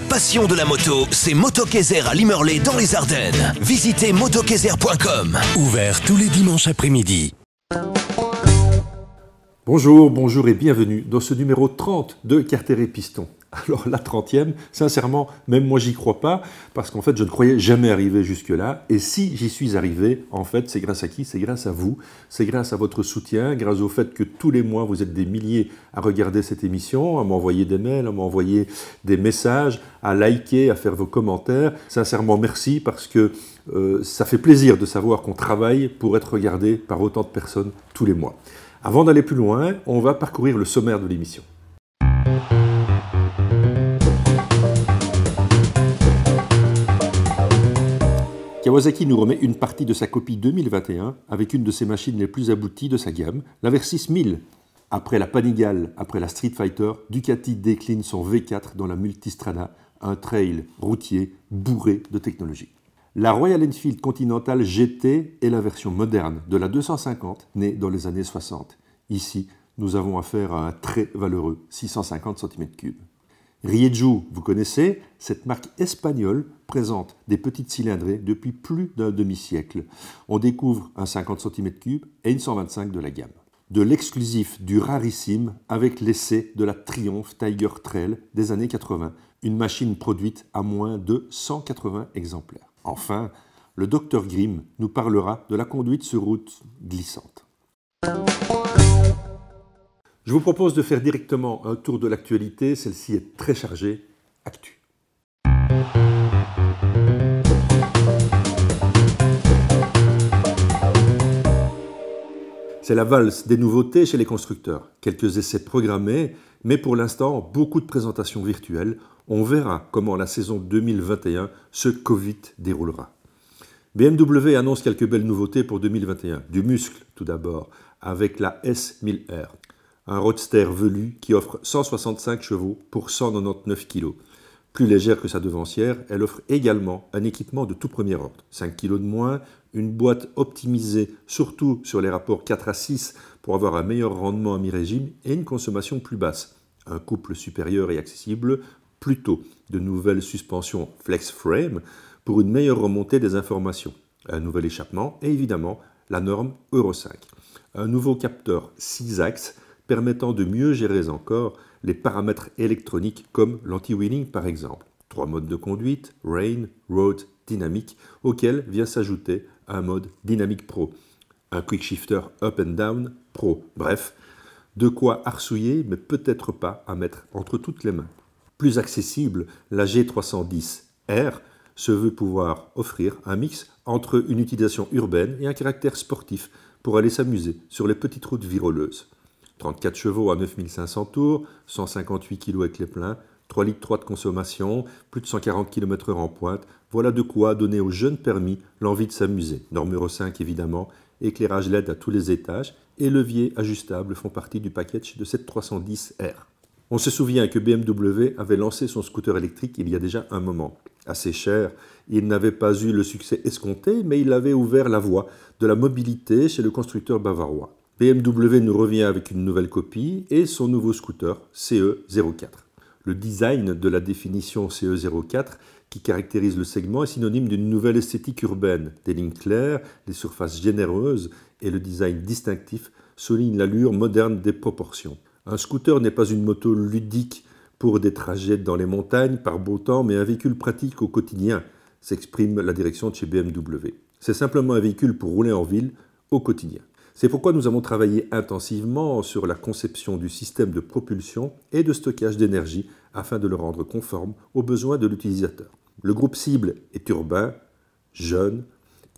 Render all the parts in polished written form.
passion de la moto, c'est Motokaiser à Limerlé dans les Ardennes. Visitez motokaiser.com. Ouvert tous les dimanches après-midi. Bonjour et bienvenue dans ce numéro 30 de Carter et Piston. Alors la 30e, sincèrement, même moi j'y crois pas, parce qu'en fait je ne croyais jamais arriver jusque-là, et si j'y suis arrivé, en fait c'est grâce à qui? C'est grâce à vous, c'est grâce à votre soutien, grâce au fait que tous les mois vous êtes des milliers à regarder cette émission, à m'envoyer des mails, à m'envoyer des messages, à liker, à faire vos commentaires. Sincèrement merci, parce que ça fait plaisir de savoir qu'on travaille pour être regardé par autant de personnes tous les mois. Avant d'aller plus loin, on va parcourir le sommaire de l'émission. Kawasaki nous remet une partie de sa copie 2021 avec une de ses machines les plus abouties de sa gamme, la Versys 1000. Après la Panigale, après la Street Fighter, Ducati décline son V4 dans la Multistrada, un trail routier bourré de technologie. La Royal Enfield Continental GT est la version moderne de la 250 née dans les années 60. Ici, nous avons affaire à un très valeureux 650 cm3. Rieju, vous connaissez, cette marque espagnole présente des petites cylindrées depuis plus d'un demi-siècle. On découvre un 50 cm3 et une 125 de la gamme. De l'exclusif, du rarissime avec l'essai de la Triumph Tiger Trail des années 80, une machine produite à moins de 180 exemplaires. Enfin, le Dr Grimm nous parlera de la conduite sur route glissante. Je vous propose de faire directement un tour de l'actualité, celle-ci est très chargée. Actu. C'est la valse des nouveautés chez les constructeurs. Quelques essais programmés, mais pour l'instant, beaucoup de présentations virtuelles. On verra comment la saison 2021 se Covid déroulera. BMW annonce quelques belles nouveautés pour 2021. Du muscle, tout d'abord, avec la S1000R. Un roadster velu qui offre 165 chevaux pour 199 kg. Plus légère que sa devancière, elle offre également un équipement de tout premier ordre. 5 kg de moins, une boîte optimisée surtout sur les rapports 4 à 6 pour avoir un meilleur rendement à mi-régime et une consommation plus basse. Un couple supérieur et accessible, plutôt de nouvelles suspensions flex frame pour une meilleure remontée des informations. Un nouvel échappement et évidemment la norme Euro 5. Un nouveau capteur 6 axes permettant de mieux gérer encore les paramètres électroniques comme l'anti-wheeling par exemple. 3 modes de conduite, Rain, Road, Dynamic, auquel vient s'ajouter un mode Dynamic Pro. Un quick shifter up and down Pro. Bref, de quoi arsouiller mais peut-être pas à mettre entre toutes les mains. Plus accessible, la G310R se veut pouvoir offrir un mix entre une utilisation urbaine et un caractère sportif pour aller s'amuser sur les petites routes viroleuses. 34 chevaux à 9500 tours, 158 kg avec les pleins, 3,3 litres de consommation, plus de 140 km/h en pointe. Voilà de quoi donner aux jeunes permis l'envie de s'amuser. Norme Euro 5 évidemment, éclairage LED à tous les étages et leviers ajustables font partie du package de cette 310R. On se souvient que BMW avait lancé son scooter électrique il y a déjà un moment. Assez cher, il n'avait pas eu le succès escompté, mais il avait ouvert la voie de la mobilité chez le constructeur bavarois. BMW nous revient avec une nouvelle copie et son nouveau scooter CE04. Le design de la définition CE04 qui caractérise le segment est synonyme d'une nouvelle esthétique urbaine. Des lignes claires, des surfaces généreuses et le design distinctif soulignent l'allure moderne des proportions. Un scooter n'est pas une moto ludique pour des trajets dans les montagnes par beau temps, mais un véhicule pratique au quotidien, s'exprime la direction de chez BMW. C'est simplement un véhicule pour rouler en ville au quotidien. C'est pourquoi nous avons travaillé intensivement sur la conception du système de propulsion et de stockage d'énergie afin de le rendre conforme aux besoins de l'utilisateur. Le groupe cible est urbain, jeune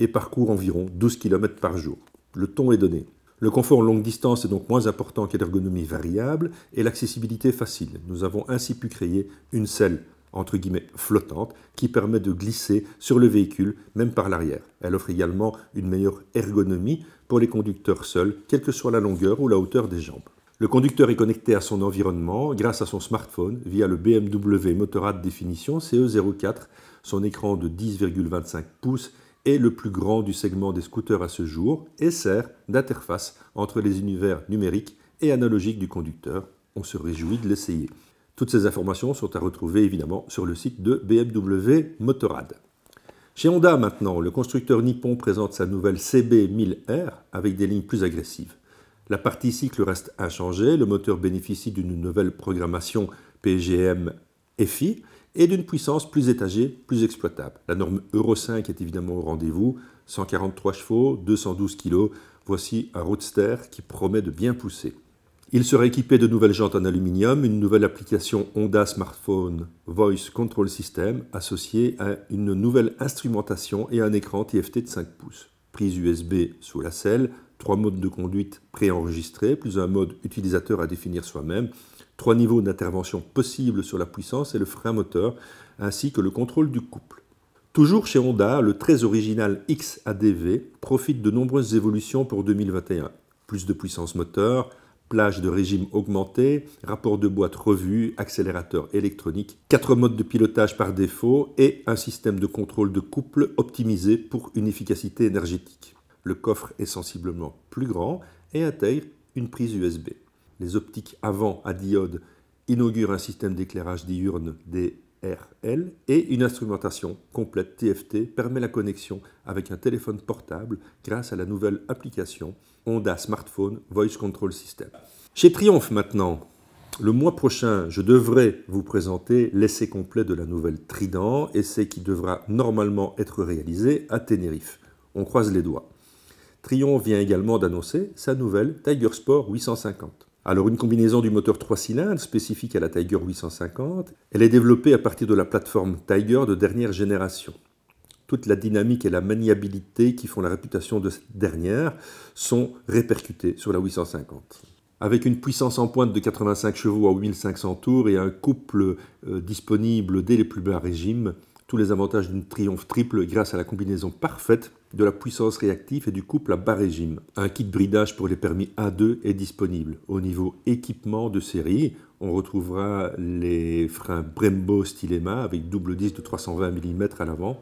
et parcourt environ 12 km par jour. Le ton est donné. Le confort longue distance est donc moins important que l'ergonomie variable et l'accessibilité facile. Nous avons ainsi pu créer une selle entre guillemets flottante qui permet de glisser sur le véhicule même par l'arrière. Elle offre également une meilleure ergonomie pour les conducteurs seuls, quelle que soit la longueur ou la hauteur des jambes. Le conducteur est connecté à son environnement grâce à son smartphone via le BMW Motorrad Définition CE04. Son écran de 10,25 pouces est le plus grand du segment des scooters à ce jour et sert d'interface entre les univers numériques et analogiques du conducteur. On se réjouit de l'essayer. Toutes ces informations sont à retrouver évidemment sur le site de BMW Motorrad. Chez Honda maintenant, le constructeur nippon présente sa nouvelle CB1000R avec des lignes plus agressives. La partie cycle reste inchangée, le moteur bénéficie d'une nouvelle programmation PGM-FI et d'une puissance plus étagée, plus exploitable. La norme Euro 5 est évidemment au rendez-vous, 143 chevaux, 212 kg, voici un roadster qui promet de bien pousser. Il sera équipé de nouvelles jantes en aluminium, une nouvelle application Honda Smartphone Voice Control System associée à une nouvelle instrumentation et un écran TFT de 5 pouces. Prise USB sous la selle, 3 modes de conduite préenregistrés, plus un mode utilisateur à définir soi-même, 3 niveaux d'intervention possibles sur la puissance et le frein moteur, ainsi que le contrôle du couple. Toujours chez Honda, le très original XADV profite de nombreuses évolutions pour 2021. Plus de puissance moteur, plage de régime augmenté, rapport de boîte revu, accélérateur électronique, 4 modes de pilotage par défaut et un système de contrôle de couple optimisé pour une efficacité énergétique. Le coffre est sensiblement plus grand et intègre une prise USB. Les optiques avant à diode inaugurent un système d'éclairage diurne DRL et une instrumentation complète TFT permet la connexion avec un téléphone portable grâce à la nouvelle application Honda Smartphone Voice Control System. Chez Triumph maintenant, le mois prochain, je devrais vous présenter l'essai complet de la nouvelle Trident, essai qui devra normalement être réalisé à Tenerife. On croise les doigts. Triumph vient également d'annoncer sa nouvelle Tiger Sport 850. Alors une combinaison du moteur 3 cylindres spécifique à la Tiger 850, elle est développée à partir de la plateforme Tiger de dernière génération. Toute la dynamique et la maniabilité qui font la réputation de cette dernière sont répercutées sur la 850. Avec une puissance en pointe de 85 chevaux à 8500 tours et un couple disponible dès les plus bas régimes, tous les avantages d'une Triumph triple grâce à la combinaison parfaite de la puissance réactive et du couple à bas régime. Un kit bridage pour les permis A2 est disponible. Au niveau équipement de série, on retrouvera les freins Brembo Stylema avec double disque de 320 mm à l'avant,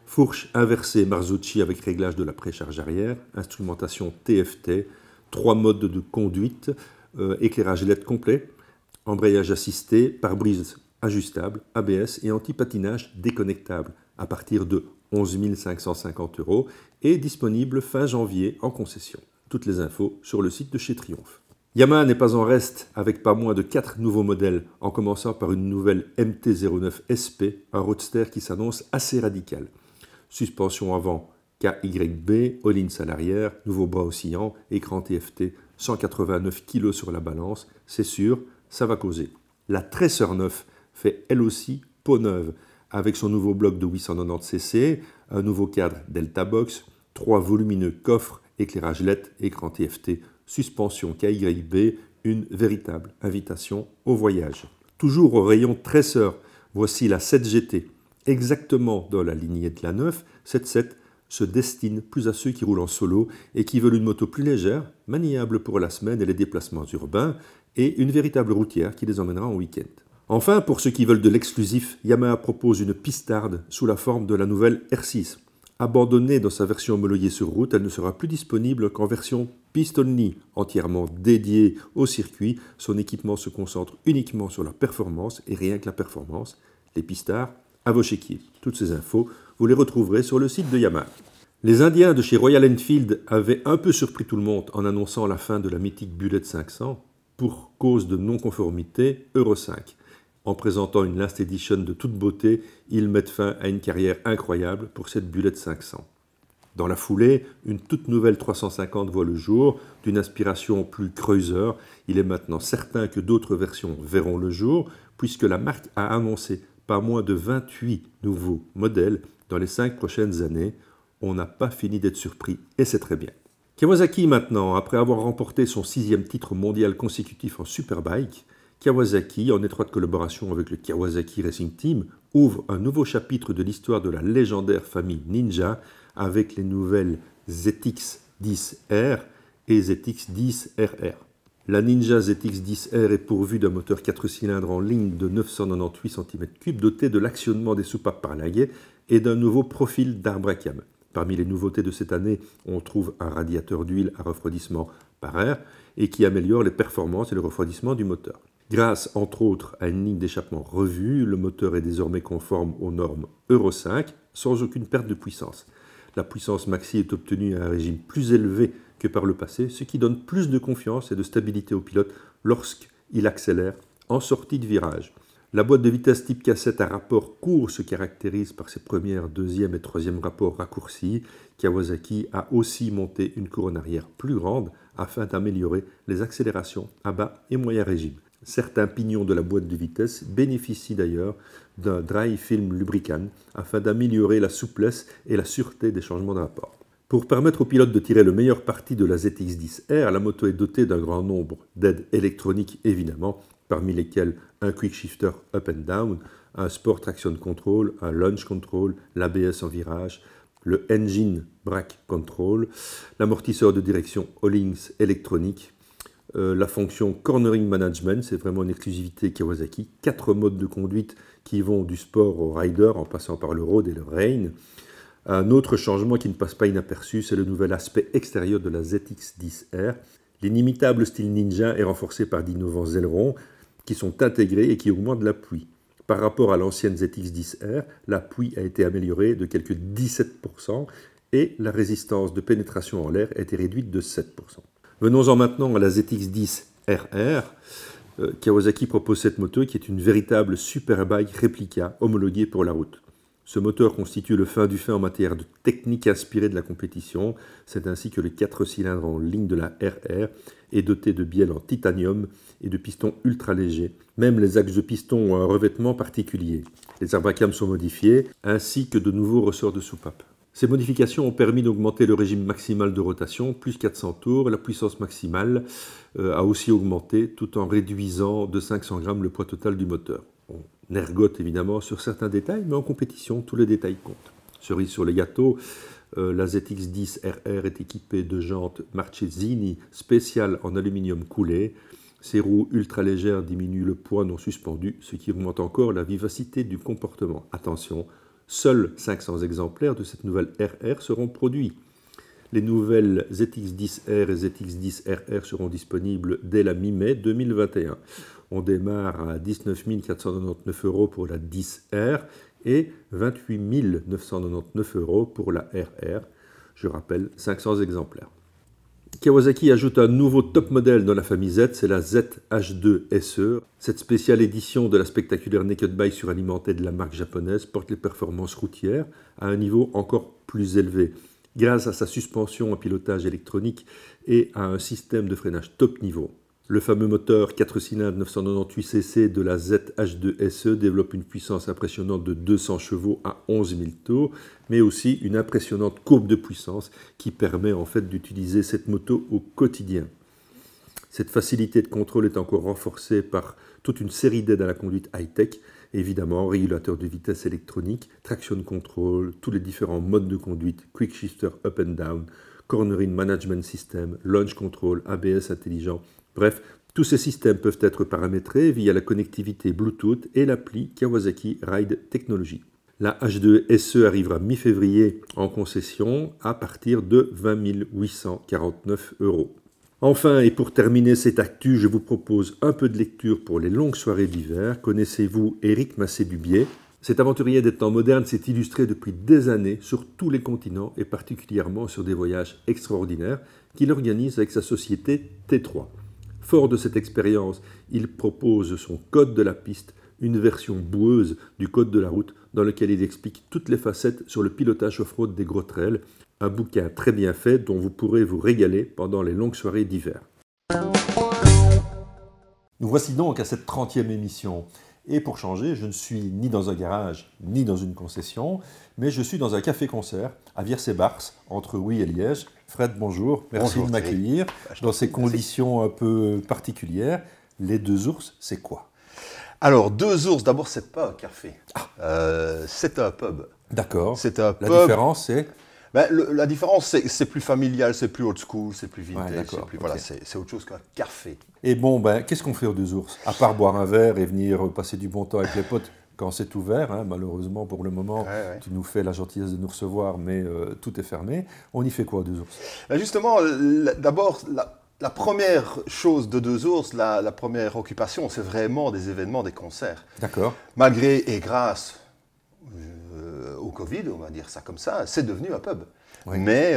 fourche inversée Marzocchi avec réglage de la précharge arrière, instrumentation TFT, 3 modes de conduite, éclairage LED complet, embrayage assisté, pare-brise ajustable, ABS et anti-patinage déconnectable à partir de 11 550 € et disponible fin janvier en concession. Toutes les infos sur le site de chez Triumph. Yamaha n'est pas en reste avec pas moins de 4 nouveaux modèles, en commençant par une nouvelle MT-09 SP, un roadster qui s'annonce assez radical. Suspension avant KYB, all-ins à l'arrière, nouveau bras oscillant, écran TFT, 189 kg sur la balance, c'est sûr, ça va causer. La Tracer 9 fait elle aussi peau neuve, avec son nouveau bloc de 890 cc, un nouveau cadre Delta Box, 3 volumineux coffres, éclairage LED, écran TFT, suspension KYB, une véritable invitation au voyage. Toujours au rayon Tracer, voici la 7GT. Exactement dans la lignée de la 9, cette 7 se destine plus à ceux qui roulent en solo et qui veulent une moto plus légère, maniable pour la semaine et les déplacements urbains, et une véritable routière qui les emmènera en week-end. Enfin, pour ceux qui veulent de l'exclusif, Yamaha propose une pistarde sous la forme de la nouvelle R6. Abandonnée dans sa version homologuée sur route, elle ne sera plus disponible qu'en version piste-only, entièrement dédiée au circuit. Son équipement se concentre uniquement sur la performance et rien que la performance. Les pistards, à vos chéquiers. Toutes ces infos, vous les retrouverez sur le site de Yamaha. Les Indiens de chez Royal Enfield avaient un peu surpris tout le monde en annonçant la fin de la mythique Bullet 500 pour cause de non-conformité Euro 5. En présentant une Last Edition de toute beauté, ils mettent fin à une carrière incroyable pour cette Bullet 500. Dans la foulée, une toute nouvelle 350 voit le jour, d'une inspiration plus cruiser. Il est maintenant certain que d'autres versions verront le jour, puisque la marque a annoncé pas moins de 28 nouveaux modèles dans les 5 prochaines années. On n'a pas fini d'être surpris, et c'est très bien. Kawasaki maintenant, après avoir remporté son 6e titre mondial consécutif en Superbike, Kawasaki, en étroite collaboration avec le Kawasaki Racing Team, ouvre un nouveau chapitre de l'histoire de la légendaire famille Ninja avec les nouvelles ZX-10R et ZX-10RR. La Ninja ZX-10R est pourvue d'un moteur 4 cylindres en ligne de 998 cm3 doté de l'actionnement des soupapes par laguet et d'un nouveau profil d'arbre à cam. Parmi les nouveautés de cette année, on trouve un radiateur d'huile à refroidissement par air et qui améliore les performances et le refroidissement du moteur. Grâce, entre autres, à une ligne d'échappement revue, le moteur est désormais conforme aux normes Euro 5, sans aucune perte de puissance. La puissance maxi est obtenue à un régime plus élevé que par le passé, ce qui donne plus de confiance et de stabilité au pilote lorsqu'il accélère en sortie de virage. La boîte de vitesse type cassette à rapport court se caractérise par ses premières, deuxième et troisième rapports raccourcis. Kawasaki a aussi monté une couronne arrière plus grande afin d'améliorer les accélérations à bas et moyen régime. Certains pignons de la boîte de vitesse bénéficient d'ailleurs d'un dry film lubricant afin d'améliorer la souplesse et la sûreté des changements de rapport. Pour permettre au pilote de tirer le meilleur parti de la ZX-10R, la moto est dotée d'un grand nombre d'aides électroniques évidemment, parmi lesquelles un quick shifter up and down, un sport traction control, un launch control, l'ABS en virage, le engine brake control, l'amortisseur de direction Hollings électronique, la fonction cornering management, c'est vraiment une exclusivité Kawasaki, 4 modes de conduite qui vont du sport au rider en passant par le road et le rain. Un autre changement qui ne passe pas inaperçu, c'est le nouvel aspect extérieur de la ZX-10R. L'inimitable style ninja est renforcé par d'innovants ailerons qui sont intégrés et qui augmentent l'appui. Par rapport à l'ancienne ZX-10R, l'appui a été amélioré de quelques 17% et la résistance de pénétration en l'air a été réduite de 7%. Venons-en maintenant à la ZX-10RR. Kawasaki propose cette moto qui est une véritable superbike réplica homologuée pour la route. Ce moteur constitue le fin du fin en matière de technique inspirée de la compétition. C'est ainsi que le 4 cylindres en ligne de la RR est doté de bielles en titanium et de pistons ultra légers. Même les axes de piston ont un revêtement particulier. Les arbres à cam sont modifiés, ainsi que de nouveaux ressorts de soupape. Ces modifications ont permis d'augmenter le régime maximal de rotation, plus 400 tours. La puissance maximale a aussi augmenté, tout en réduisant de 500 grammes le poids total du moteur. On ergote évidemment sur certains détails, mais en compétition, tous les détails comptent. Cerise sur les gâteaux, la ZX-10RR est équipée de jantes Marchesini spéciales en aluminium coulé. Ces roues ultra légères diminuent le poids non suspendu, ce qui augmente encore la vivacité du comportement. Attention, seuls 500 exemplaires de cette nouvelle RR seront produits. Les nouvelles ZX-10R et ZX-10RR seront disponibles dès la mi-mai 2021. On démarre à 19 499 € pour la 10R et 28 999 € pour la RR. Je rappelle, 500 exemplaires. Kawasaki ajoute un nouveau top modèle dans la famille Z, c'est la ZH2 SE. Cette spéciale édition de la spectaculaire Naked Bike suralimentée de la marque japonaise porte les performances routières à un niveau encore plus élevé. Grâce à sa suspension en pilotage électronique et à un système de freinage top niveau. Le fameux moteur 4 cylindres 998 cc de la ZH2 SE développe une puissance impressionnante de 200 chevaux à 11 000 tours, mais aussi une impressionnante courbe de puissance qui permet en fait d'utiliser cette moto au quotidien. Cette facilité de contrôle est encore renforcée par toute une série d'aides à la conduite high-tech, évidemment régulateur de vitesse électronique, traction control, tous les différents modes de conduite, quick shifter up and down, cornering management system, launch control, ABS intelligent. Bref, tous ces systèmes peuvent être paramétrés via la connectivité Bluetooth et l'appli Kawasaki Ride Technology. La H2 SE arrivera mi-février en concession à partir de 20 849 €. Enfin, et pour terminer cette actu, je vous propose un peu de lecture pour les longues soirées d'hiver. Connaissez-vous Éric Massé-Dubié ? Cet aventurier des temps modernes s'est illustré depuis des années sur tous les continents et particulièrement sur des voyages extraordinaires qu'il organise avec sa société T3. Fort de cette expérience, il propose son code de la piste, une version boueuse du code de la route dans lequel il explique toutes les facettes sur le pilotage off-road des gros trails, un bouquin très bien fait dont vous pourrez vous régaler pendant les longues soirées d'hiver. Nous voici donc à cette 30e émission. Et pour changer, je ne suis ni dans un garage, ni dans une concession, mais je suis dans un café-concert à Viersé-Bars, entre Huy et Liège. Fred, bonjour, merci de m'accueillir dans ces conditions un peu particulières. Les Deux Ours, c'est quoi? Alors, Deux Ours, d'abord, c'est pas un café, c'est un pub. D'accord, C'est un pub. La différence, c'est la différence, c'est plus familial, c'est plus old school, c'est plus vintage, okay. voilà, c'est autre chose qu'un café. Et bon, qu'est-ce qu'on fait aux Deux Ours? À part boire un verre et venir passer du bon temps avec les potes quand c'est ouvert, hein, malheureusement pour le moment, tu nous fais la gentillesse de nous recevoir, mais tout est fermé. On y fait quoi aux Deux Ours? Justement, d'abord, la première chose de 2 ours, la première occupation, c'est vraiment des événements, des concerts. D'accord. Malgré et grâce au Covid, on va dire ça comme ça, c'est devenu un pub. Oui. Mais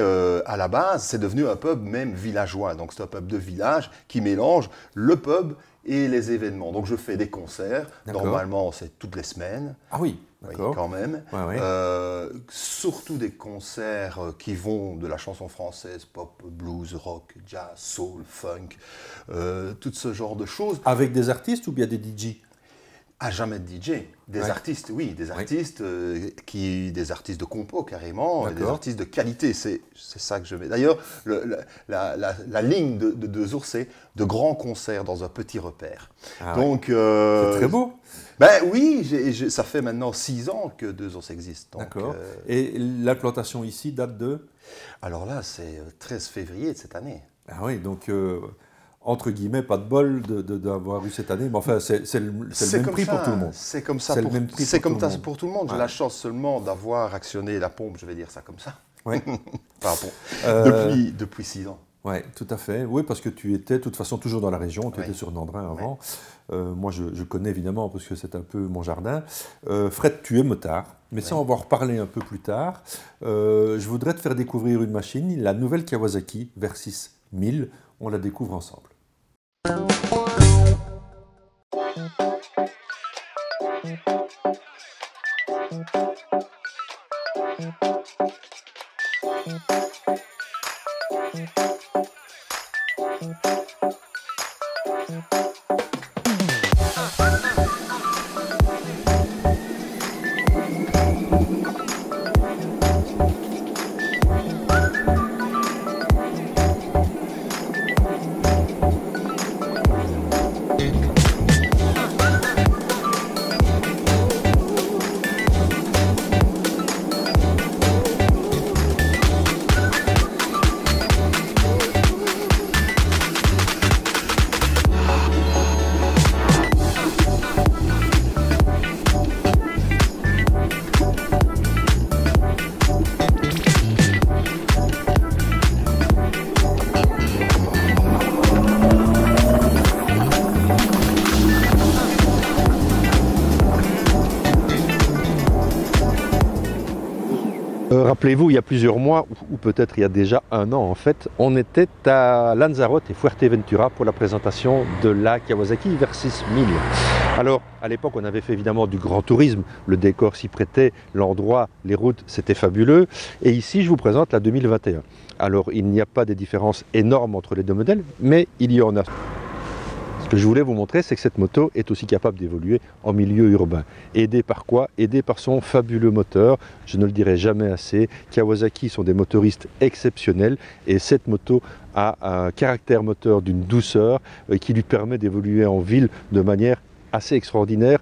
à la base, c'est devenu un pub même villageois. Donc c'est un pub de village qui mélange le pub et les événements. Donc je fais des concerts, normalement c'est toutes les semaines. Ah oui, d'accord. Oui, quand même. Ouais, ouais. Surtout des concerts qui vont de la chanson française, pop, blues, rock, jazz, soul, funk, tout ce genre de choses. Avec des artistes ou bien des DJ? À jamais de DJ. Des artistes, oui, des artistes, des artistes de compo carrément, et des artistes de qualité, c'est ça que je mets. D'ailleurs, la ligne de 2 ours, c'est de grands concerts dans un petit repère. Ah donc, c'est très beau. Ben oui, ça fait maintenant 6 ans que 2 ours existent. D'accord. Et l'implantation ici date de? Alors là, c'est 13 février de cette année. Ah oui, donc entre guillemets, pas de bol d'avoir eu cette année, mais enfin, c'est le même prix pour tout le monde. C'est comme ça pour tout le monde. J'ai la chance seulement d'avoir actionné la pompe, je vais dire ça comme ça. Oui. Depuis 6 ans. Oui, tout à fait. Oui, parce que tu étais de toute façon toujours dans la région, tu étais sur Nandrin avant. Moi, je connais évidemment parce que c'est un peu mon jardin. Fred, tu es motard, mais ça, on va en reparler un peu plus tard. Je voudrais te faire découvrir une machine, la nouvelle Kawasaki Versys 1000. On la découvre ensemble. Rappelez-vous, il y a plusieurs mois, ou peut-être il y a déjà 1 an en fait, on était à Lanzarote et Fuerteventura pour la présentation de la Kawasaki Versys 1000. Alors, à l'époque, on avait fait évidemment du grand tourisme, le décor s'y prêtait, l'endroit, les routes, c'était fabuleux. Et ici, je vous présente la 2021. Alors, il n'y a pas de différence énorme entre les 2 modèles, mais il y en a. Ce que je voulais vous montrer, c'est que cette moto est aussi capable d'évoluer en milieu urbain. Aidée par quoi? Aidée par son fabuleux moteur. Je ne le dirai jamais assez. Kawasaki sont des motoristes exceptionnels et cette moto a un caractère moteur d'une douceur qui lui permet d'évoluer en ville de manière assez extraordinaire.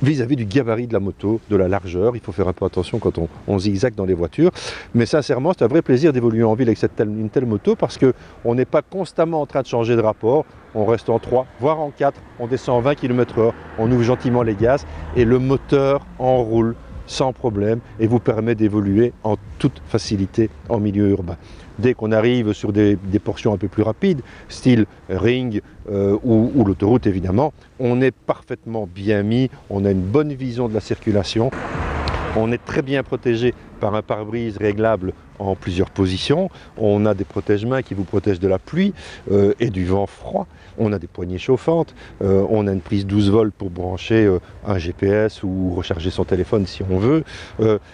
Vis-à-vis du gabarit de la moto, de la largeur, il faut faire un peu attention quand on zigzague dans les voitures. Mais sincèrement, c'est un vrai plaisir d'évoluer en ville avec une telle moto parce qu'on n'est pas constamment en train de changer de rapport. On reste en 3, voire en 4, on descend en 20 km/h, on ouvre gentiment les gaz et le moteur enroule sans problème et vous permet d'évoluer en toute facilité en milieu urbain. Dès qu'on arrive sur des portions un peu plus rapides, style ring ou l'autoroute évidemment, on est parfaitement bien mis, on a une bonne vision de la circulation, on est très bien protégé par un pare-brise réglable en plusieurs positions, on a des protège-mains qui vous protègent de la pluie et du vent froid, on a des poignées chauffantes, on a une prise 12 volts pour brancher un GPS ou recharger son téléphone si on veut.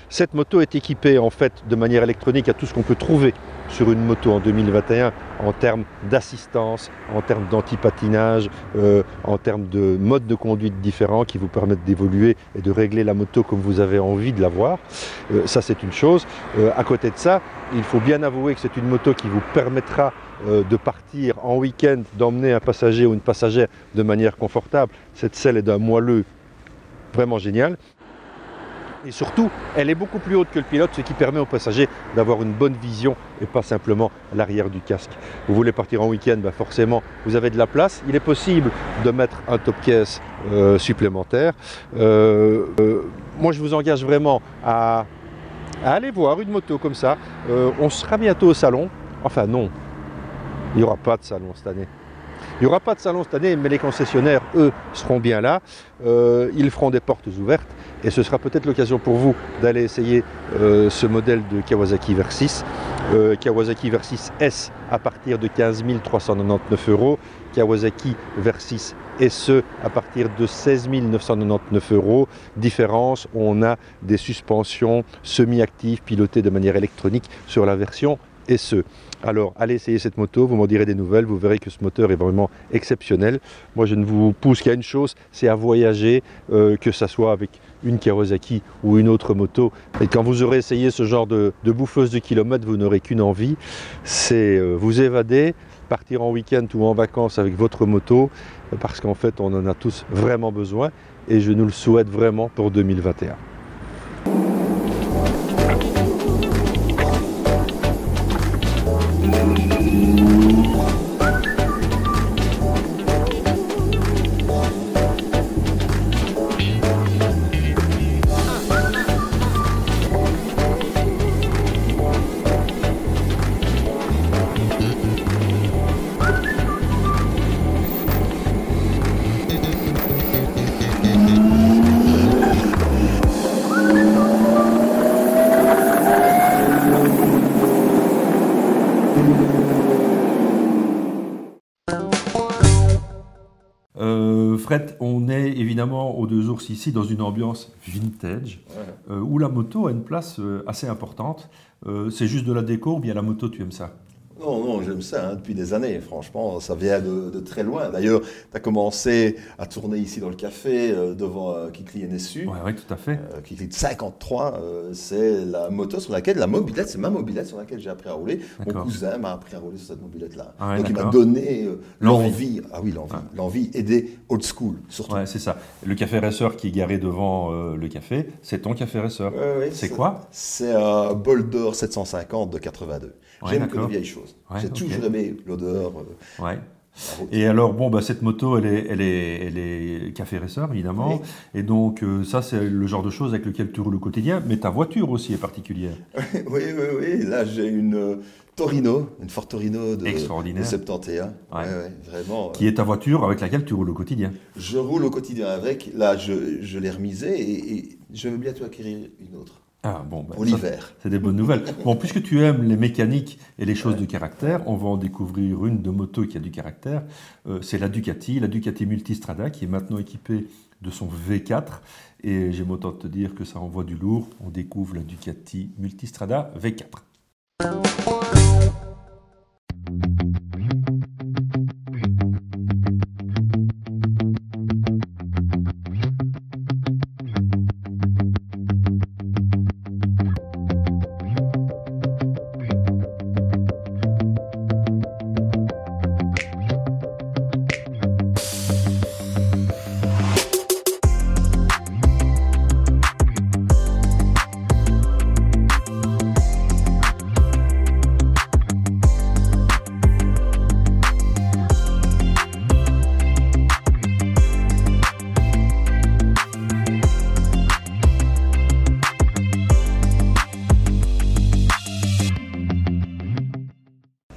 Cette moto est équipée en fait de manière électronique à tout ce qu'on peut trouver sur une moto en 2021 en termes d'assistance, en termes d'anti-patinage, en termes de modes de conduite différents qui vous permettent d'évoluer et de régler la moto comme vous avez envie de l'avoir. Ça c'est une chose. À côté de ça, il faut bien avouer que c'est une moto qui vous permettra de partir en week-end, d'emmener un passager ou une passagère de manière confortable. Cette selle est d'un moelleux vraiment génial. Et surtout, elle est beaucoup plus haute que le pilote, ce qui permet aux passagers d'avoir une bonne vision et pas simplement l'arrière du casque. Vous voulez partir en week-end, ben forcément, vous avez de la place. Il est possible de mettre un top case supplémentaire. Moi, je vous engage vraiment à aller voir une moto comme ça. On sera bientôt au salon. Enfin non, Il n'y aura pas de salon cette année. Il n'y aura pas de salon cette année, mais les concessionnaires, eux, seront bien là. Ils feront des portes ouvertes et ce sera peut-être l'occasion pour vous d'aller essayer ce modèle de Kawasaki Versys. Kawasaki Versys S à partir de 15 399 €. Kawasaki Versys SE à partir de 16 999 €. Différence, on a des suspensions semi-actives pilotées de manière électronique sur la version SE. Alors, allez essayer cette moto, vous m'en direz des nouvelles, vous verrez que ce moteur est vraiment exceptionnel. Moi, je ne vous pousse qu'à une chose, c'est à voyager, que ce soit avec une Kawasaki ou une autre moto. Et quand vous aurez essayé ce genre de bouffeuse de kilomètres, vous n'aurez qu'une envie, c'est vous évader, partir en week-end ou en vacances avec votre moto, parce qu'en fait, on en a tous vraiment besoin, et je nous le souhaite vraiment pour 2021. Fred, on est évidemment aux 2 ours ici dans une ambiance vintage, où la moto a une place assez importante. C'est juste de la déco ou bien la moto, tu aimes ça? Non, j'aime ça depuis des années, franchement, ça vient de très loin. D'ailleurs, tu as commencé à tourner ici dans le café devant Kikli NSU. Oui, tout à fait. Kikli 53, c'est la moto sur laquelle, la mobilette, c'est ma mobilette sur laquelle j'ai appris à rouler. Mon cousin m'a appris à rouler sur cette mobilette-là. Ah ouais, donc il m'a donné l'envie, l'envie et des old school, surtout. Ouais, c'est ça. Le café racer qui est garé devant le café, c'est ton café racer. C'est quoi? C'est un Boulder 750 de 82. J'aime que les vieilles choses. J'ai toujours aimé l'odeur. Et alors, bon, cette moto, elle est café racer, évidemment. Oui. Et donc, ça, c'est le genre de choses avec lequel tu roules au quotidien. Mais ta voiture aussi est particulière. Oui. Là, j'ai une Torino, une Ford Torino de 71. Vraiment. Qui est ta voiture avec laquelle tu roules au quotidien. Je roule au quotidien avec. Là, je l'ai remisée et je vais bientôt acquérir une autre. Ah bon, pour l'hiver. C'est des bonnes nouvelles. Bon, puisque tu aimes les mécaniques et les choses de caractère, on va en découvrir une de moto qui a du caractère. C'est la Ducati Multistrada, qui est maintenant équipée de son V4. Et j'ai autant te dire que ça envoie du lourd. On découvre la Ducati Multistrada V4.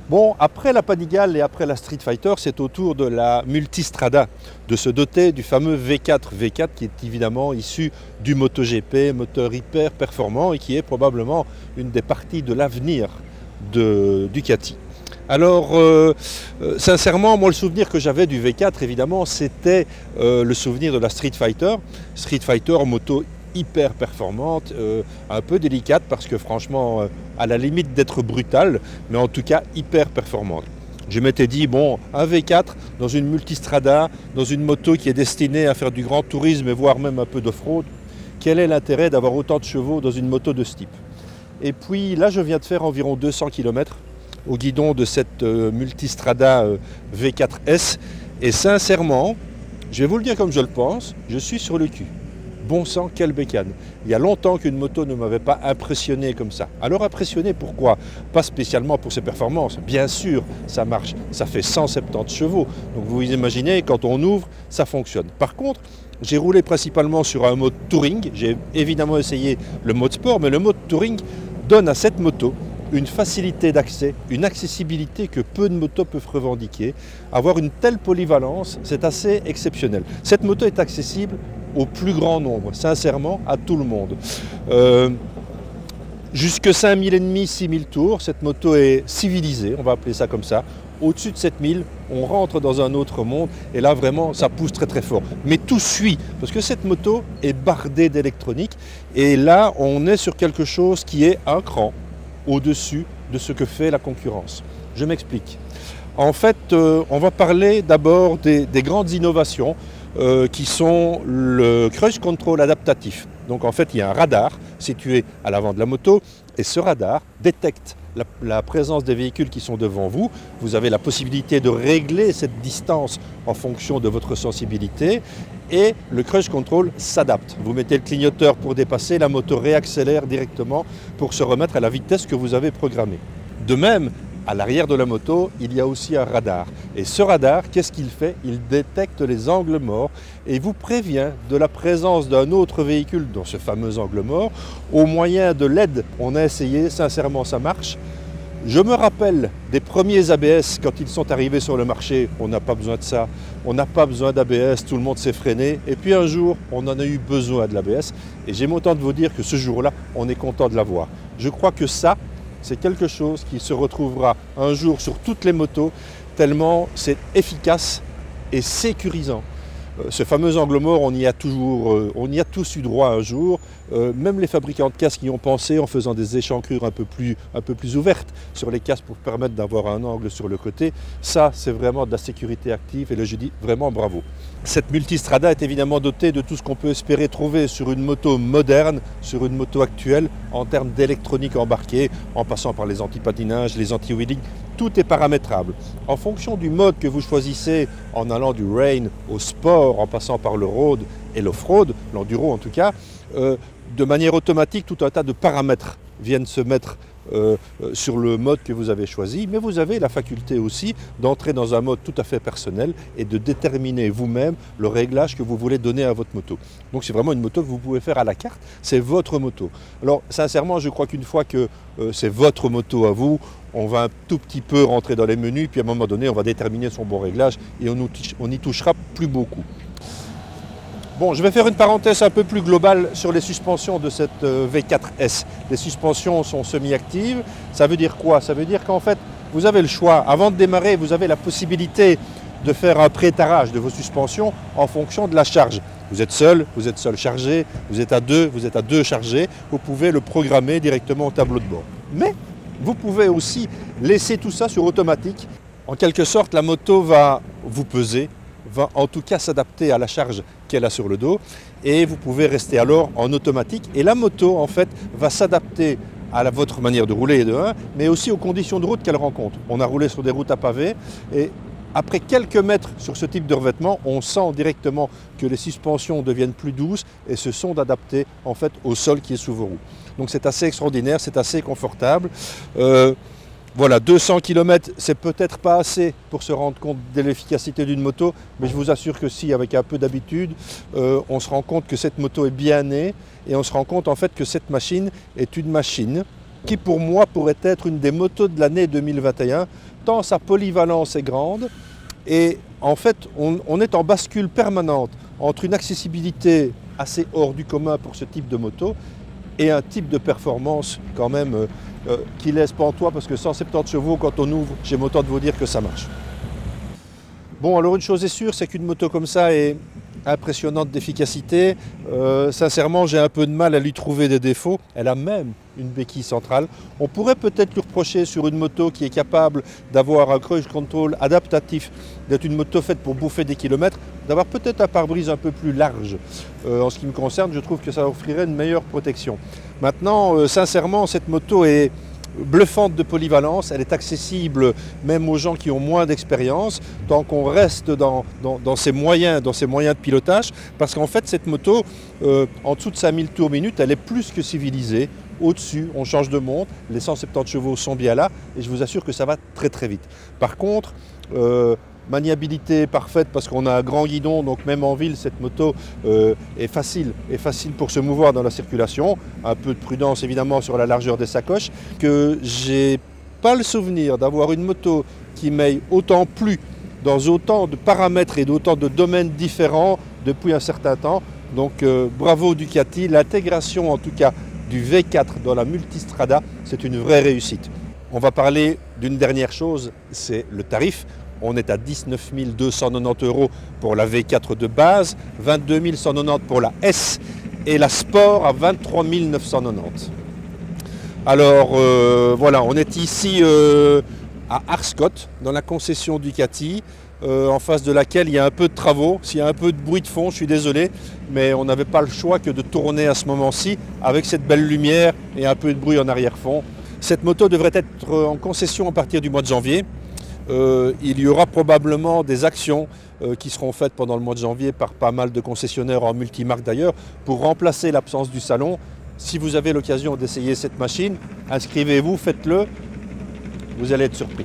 Bon, après la Panigale et après la Street Fighter, c'est au tour de la Multistrada de se doter du fameux V4. V4 qui est évidemment issu du MotoGP, moteur hyper performant et qui est probablement une des parties de l'avenir de Ducati. Alors, sincèrement, moi le souvenir que j'avais du V4, évidemment, c'était le souvenir de la Street Fighter. Street Fighter, moto hyper performante, un peu délicate parce que franchement, à la limite d'être brutale, mais en tout cas hyper performante. Je m'étais dit, bon, un V4 dans une multistrada, dans une moto qui est destinée à faire du grand tourisme et voire même un peu d'off-road, quel est l'intérêt d'avoir autant de chevaux dans une moto de ce type? Et puis là, je viens de faire environ 200 km au guidon de cette multistrada V4S et sincèrement, je vais vous le dire comme je le pense, je suis sur le cul. Bon sang, quelle bécane. Il y a longtemps qu'une moto ne m'avait pas impressionné comme ça. Alors impressionné, pourquoi? Pas spécialement pour ses performances. Bien sûr, ça marche. Ça fait 170 chevaux. Donc vous imaginez, quand on ouvre, ça fonctionne. Par contre, j'ai roulé principalement sur un mode touring. J'ai évidemment essayé le mode sport, mais le mode touring donne à cette moto une facilité d'accès, une accessibilité que peu de motos peuvent revendiquer. Avoir une telle polyvalence, c'est assez exceptionnel. Cette moto est accessible au plus grand nombre, sincèrement, à tout le monde. Jusque 5000,5, 6000 tours, cette moto est civilisée, on va appeler ça comme ça. Au-dessus de 7000, on rentre dans un autre monde et là vraiment ça pousse très très fort. Mais tout suit, parce que cette moto est bardée d'électronique et là on est sur quelque chose qui est un cran au-dessus de ce que fait la concurrence. Je m'explique. En fait, on va parler d'abord des grandes innovations qui sont le cruise control adaptatif. Donc en fait il y a un radar situé à l'avant de la moto et ce radar détecte la présence des véhicules qui sont devant vous. Vous avez la possibilité de régler cette distance en fonction de votre sensibilité et le cruise control s'adapte. Vous mettez le clignoteur pour dépasser, la moto réaccélère directement pour se remettre à la vitesse que vous avez programmée. De même, à l'arrière de la moto, il y a aussi un radar. Et ce radar, qu'est-ce qu'il fait? Il détecte les angles morts et vous prévient de la présence d'un autre véhicule dans ce fameux angle mort. Au moyen de LED, on a essayé, sincèrement ça marche. Je me rappelle des premiers ABS quand ils sont arrivés sur le marché, on n'a pas besoin de ça, on n'a pas besoin d'ABS, tout le monde s'est freiné. Et puis un jour, on en a eu besoin de l'ABS et j'aime autant de vous dire que ce jour-là, on est content de l'avoir. Je crois que ça, c'est quelque chose qui se retrouvera un jour sur toutes les motos, tellement c'est efficace et sécurisant. Ce fameux angle mort, on y a tous eu droit un jour. Même les fabricants de casques y ont pensé en faisant des échancrures un peu plus ouvertes sur les casques pour permettre d'avoir un angle sur le côté. Ça, c'est vraiment de la sécurité active et là, je dis vraiment bravo. Cette multistrada est évidemment dotée de tout ce qu'on peut espérer trouver sur une moto moderne, sur une moto actuelle, en termes d'électronique embarquée, en passant par les anti-patinages, les anti-wheeling. Tout est paramétrable. En fonction du mode que vous choisissez, en allant du rain au sport, en passant par le road et l'off-road, l'enduro en tout cas, de manière automatique, tout un tas de paramètres viennent se mettre sur le mode que vous avez choisi, mais vous avez la faculté aussi d'entrer dans un mode tout à fait personnel et de déterminer vous-même le réglage que vous voulez donner à votre moto. Donc c'est vraiment une moto que vous pouvez faire à la carte, c'est votre moto. Alors sincèrement, je crois qu'une fois que c'est votre moto à vous, on va un tout petit peu rentrer dans les menus, puis à un moment donné, on va déterminer son bon réglage et on n'y touchera plus beaucoup. Bon, je vais faire une parenthèse un peu plus globale sur les suspensions de cette V4S. Les suspensions sont semi-actives. Ça veut dire quoi? Ça veut dire qu'en fait, vous avez le choix. Avant de démarrer, vous avez la possibilité de faire un pré-tarage de vos suspensions en fonction de la charge. Vous êtes seul chargé, vous êtes à deux chargés. Vous pouvez le programmer directement au tableau de bord. Mais vous pouvez aussi laisser tout ça sur automatique. En quelque sorte, la moto va vous peser, va en tout cas s'adapter à la charge qu'elle a sur le dos et vous pouvez rester alors en automatique et la moto en fait va s'adapter à votre manière de rouler de 1 mais aussi aux conditions de route qu'elle rencontre. On a roulé sur des routes à pavés et après quelques mètres sur ce type de revêtement, on sent directement que les suspensions deviennent plus douces et se sont adaptées en fait au sol qui est sous vos roues. Donc c'est assez extraordinaire, c'est assez confortable. Voilà, 200 km, c'est peut-être pas assez pour se rendre compte de l'efficacité d'une moto, mais je vous assure que si, avec un peu d'habitude, on se rend compte que cette moto est bien née et on se rend compte en fait que cette machine est une machine qui pour moi pourrait être une des motos de l'année 2021, tant sa polyvalence est grande et en fait on est en bascule permanente entre une accessibilité assez hors du commun pour ce type de moto et un type de performance quand même qui laisse pantois parce que 170 chevaux quand on ouvre, j'aime autant de vous dire que ça marche. Bon, alors une chose est sûre, c'est qu'une moto comme ça est impressionnante d'efficacité. Sincèrement, j'ai un peu de mal à lui trouver des défauts. Elle a même une béquille centrale. On pourrait peut-être lui reprocher sur une moto qui est capable d'avoir un cruise control adaptatif, d'être une moto faite pour bouffer des kilomètres, d'avoir peut-être un pare-brise un peu plus large. En ce qui me concerne, je trouve que ça offrirait une meilleure protection. Maintenant, sincèrement, cette moto est bluffante de polyvalence, elle est accessible même aux gens qui ont moins d'expérience, tant qu'on reste dans ses moyens de pilotage, parce qu'en fait cette moto, en dessous de 5000 tours minute, elle est plus que civilisée. Au-dessus, on change de montre, les 170 chevaux sont bien là, et je vous assure que ça va très très vite. Par contre, maniabilité parfaite parce qu'on a un grand guidon, donc même en ville, cette moto est facile pour se mouvoir dans la circulation. Un peu de prudence évidemment sur la largeur des sacoches. Que j'ai pas le souvenir d'avoir une moto qui m'aille autant plu dans autant de paramètres et d'autant de domaines différents depuis un certain temps. Donc bravo Ducati, l'intégration en tout cas du V4 dans la Multistrada, c'est une vraie réussite. On va parler d'une dernière chose, c'est le tarif. On est à 19 290 € pour la V4 de base, 22 190 pour la S et la Sport à 23 990. Alors voilà, on est ici à Arscott, dans la concession Ducati, en face de laquelle il y a un peu de travaux. S'il y a un peu de bruit de fond, je suis désolé, mais on n'avait pas le choix que de tourner à ce moment-ci avec cette belle lumière et un peu de bruit en arrière-fond. Cette moto devrait être en concession à partir du mois de janvier. Il y aura probablement des actions qui seront faites pendant le mois de janvier par pas mal de concessionnaires en multimarque d'ailleurs pour remplacer l'absence du salon. Si vous avez l'occasion d'essayer cette machine, inscrivez-vous, faites-le, vous allez être surpris.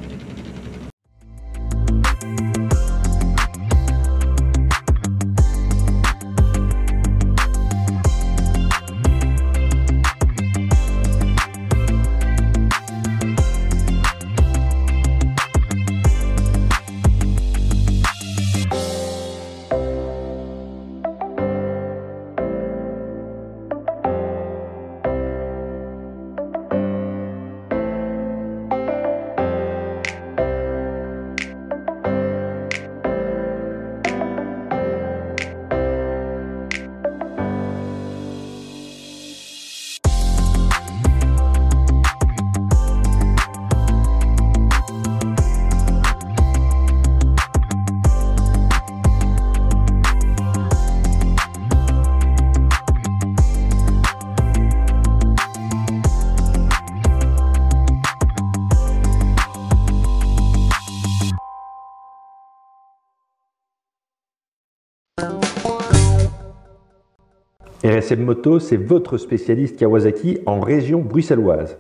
RSM Moto, c'est votre spécialiste Kawasaki en région bruxelloise.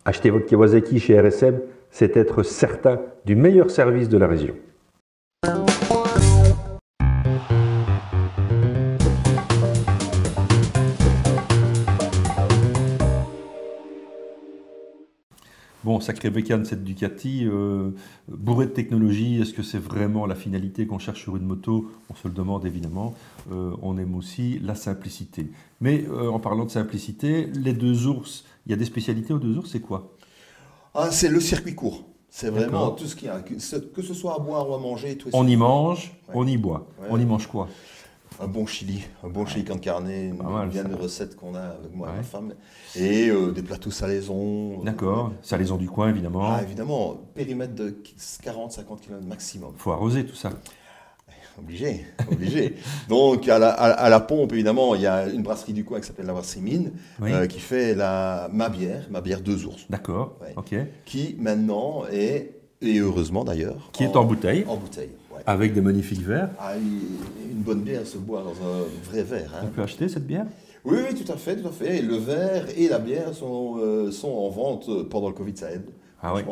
Acheter votre Kawasaki chez RSM, c'est être certain du meilleur service de la région. Bon, sacré bécane cette Ducati, bourrée de technologie, est-ce que c'est vraiment la finalité qu'on cherche sur une moto? On se le demande évidemment, on aime aussi la simplicité. Mais en parlant de simplicité, les deux ours, il y a des spécialités aux deux ours, c'est quoi? C'est le circuit court. C'est vraiment tout ce qu'il y a, que ce soit à boire ou à manger. Tout on y mange, on y boit. Ouais. On y mange quoi? Un bon chili con carne, une bien de recettes qu'on a avec moi et ma femme, et des plateaux salaisons. D'accord, salaisons du coin évidemment. Ah évidemment, périmètre de 40-50 km maximum. Il faut arroser tout ça. Obligé. Donc à la pompe évidemment, il y a une brasserie du coin qui s'appelle la brasserie Mine, qui fait ma bière deux ours. D'accord, ok. Qui maintenant est, et heureusement d'ailleurs, qui est en bouteille. En bouteille. Avec des magnifiques verres. Une bonne bière se boit dans un vrai verre. On peut acheter cette bière? Oui, tout à fait. Et le verre et la bière sont en vente pendant le Covid, ça aide. Ah oui.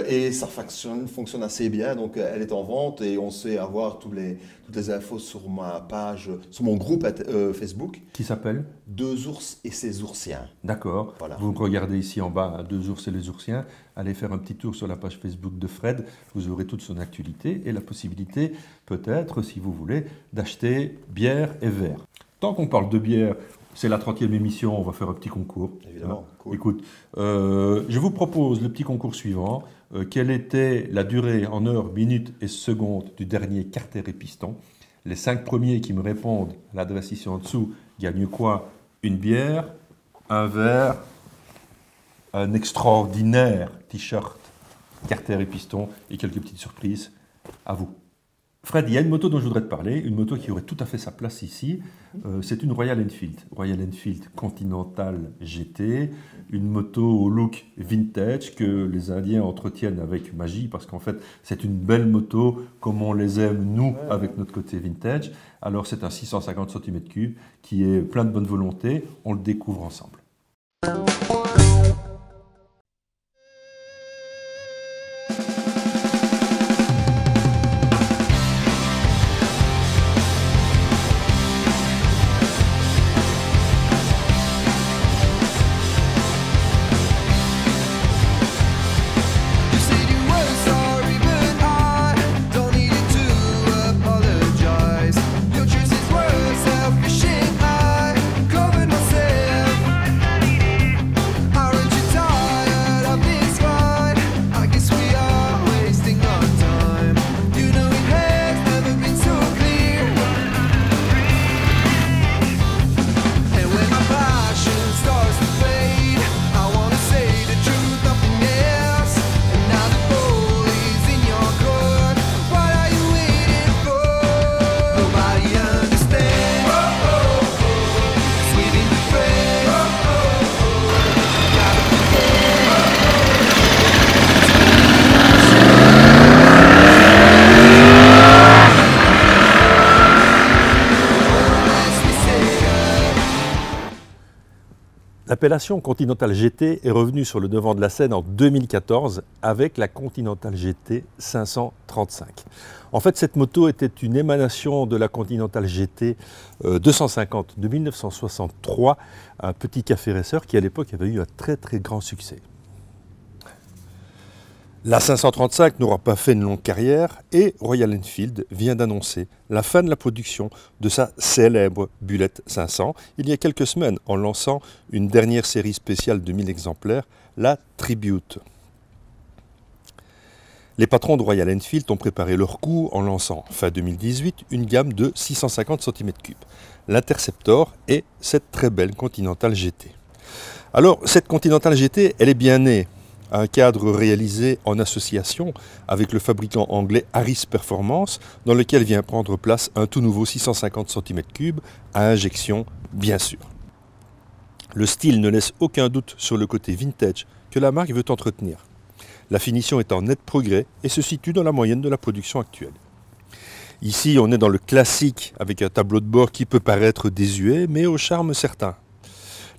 Et ça fonctionne assez bien, donc elle est en vente et on sait avoir toutes les infos sur ma page, sur mon groupe Facebook. Qui s'appelle? Deux ours et ses oursiens. D'accord. Voilà. Vous regardez ici en bas, Deux ours et les oursiens. Allez faire un petit tour sur la page Facebook de Fred. Vous aurez toute son actualité et la possibilité, peut-être, si vous voulez, d'acheter bière et verre. Tant qu'on parle de bière, c'est la 30e émission, on va faire un petit concours. Évidemment, cool. Écoute, je vous propose le petit concours suivant. Quelle était la durée en heures, minutes et secondes du dernier Carter et Piston? Les 5 premiers qui me répondent à l'adresse ici en dessous gagnent quoi? Une bière, un verre, un extraordinaire t-shirt Carter et Piston et quelques petites surprises. À vous. Fred, il y a une moto dont je voudrais te parler, une moto qui aurait tout à fait sa place ici. C'est une Royal Enfield Continental GT, une moto au look vintage que les Indiens entretiennent avec magie parce qu'en fait, c'est une belle moto comme on les aime nous avec notre côté vintage. Alors c'est un 650 cm3 qui est plein de bonne volonté, on le découvre ensemble. L'appellation Continental GT est revenue sur le devant de la scène en 2014 avec la Continental GT 535. En fait, cette moto était une émanation de la Continental GT 250 de 1963, un petit café racer qui à l'époque avait eu un très très grand succès. La 535 n'aura pas fait une longue carrière et Royal Enfield vient d'annoncer la fin de la production de sa célèbre Bullet 500 il y a quelques semaines en lançant une dernière série spéciale de 1000 exemplaires, la Tribute. Les patrons de Royal Enfield ont préparé leur coup en lançant fin 2018 une gamme de 650 cm3, l'Interceptor et cette très belle Continental GT. Alors cette Continental GT, elle est bien née. Un cadre réalisé en association avec le fabricant anglais Harris Performance, dans lequel vient prendre place un tout nouveau 650 cm3 à injection, bien sûr. Le style ne laisse aucun doute sur le côté vintage que la marque veut entretenir. La finition est en net progrès et se situe dans la moyenne de la production actuelle. Ici, on est dans le classique avec un tableau de bord qui peut paraître désuet, mais au charme certain.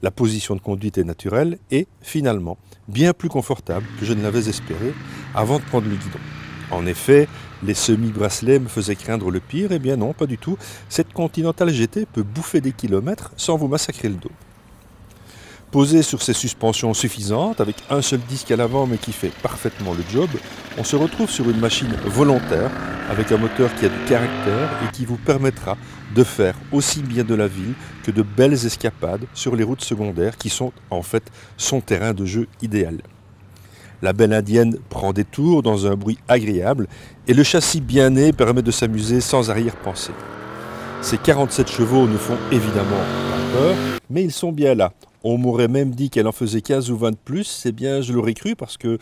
La position de conduite est naturelle et, finalement, bien plus confortable que je ne l'avais espéré avant de prendre le guidon. En effet, les semi-bracelets me faisaient craindre le pire, et bien non, pas du tout. Cette Continental GT peut bouffer des kilomètres sans vous massacrer le dos. Posé sur ces suspensions suffisantes, avec un seul disque à l'avant mais qui fait parfaitement le job, on se retrouve sur une machine volontaire avec un moteur qui a du caractère et qui vous permettra de faire aussi bien de la ville que de belles escapades sur les routes secondaires qui sont en fait son terrain de jeu idéal. La belle indienne prend des tours dans un bruit agréable et le châssis bien né permet de s'amuser sans arrière-pensée. Ces 47 chevaux ne font évidemment pas peur, mais ils sont bien là. On m'aurait même dit qu'elle en faisait 15 ou 20 de plus, c'est bien, je l'aurais cru, parce que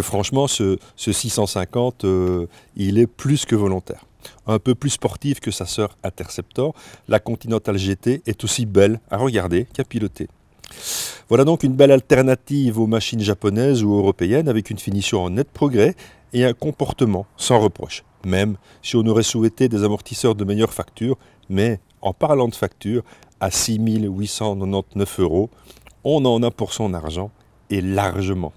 franchement, ce 650, il est plus que volontaire. Un peu plus sportif que sa sœur Interceptor, la Continental GT est aussi belle à regarder qu'à piloter. Voilà donc une belle alternative aux machines japonaises ou européennes, avec une finition en net progrès et un comportement sans reproche. Même si on aurait souhaité des amortisseurs de meilleure facture, mais en parlant de facture, à 6 899 €, on en a pour son argent, et largement.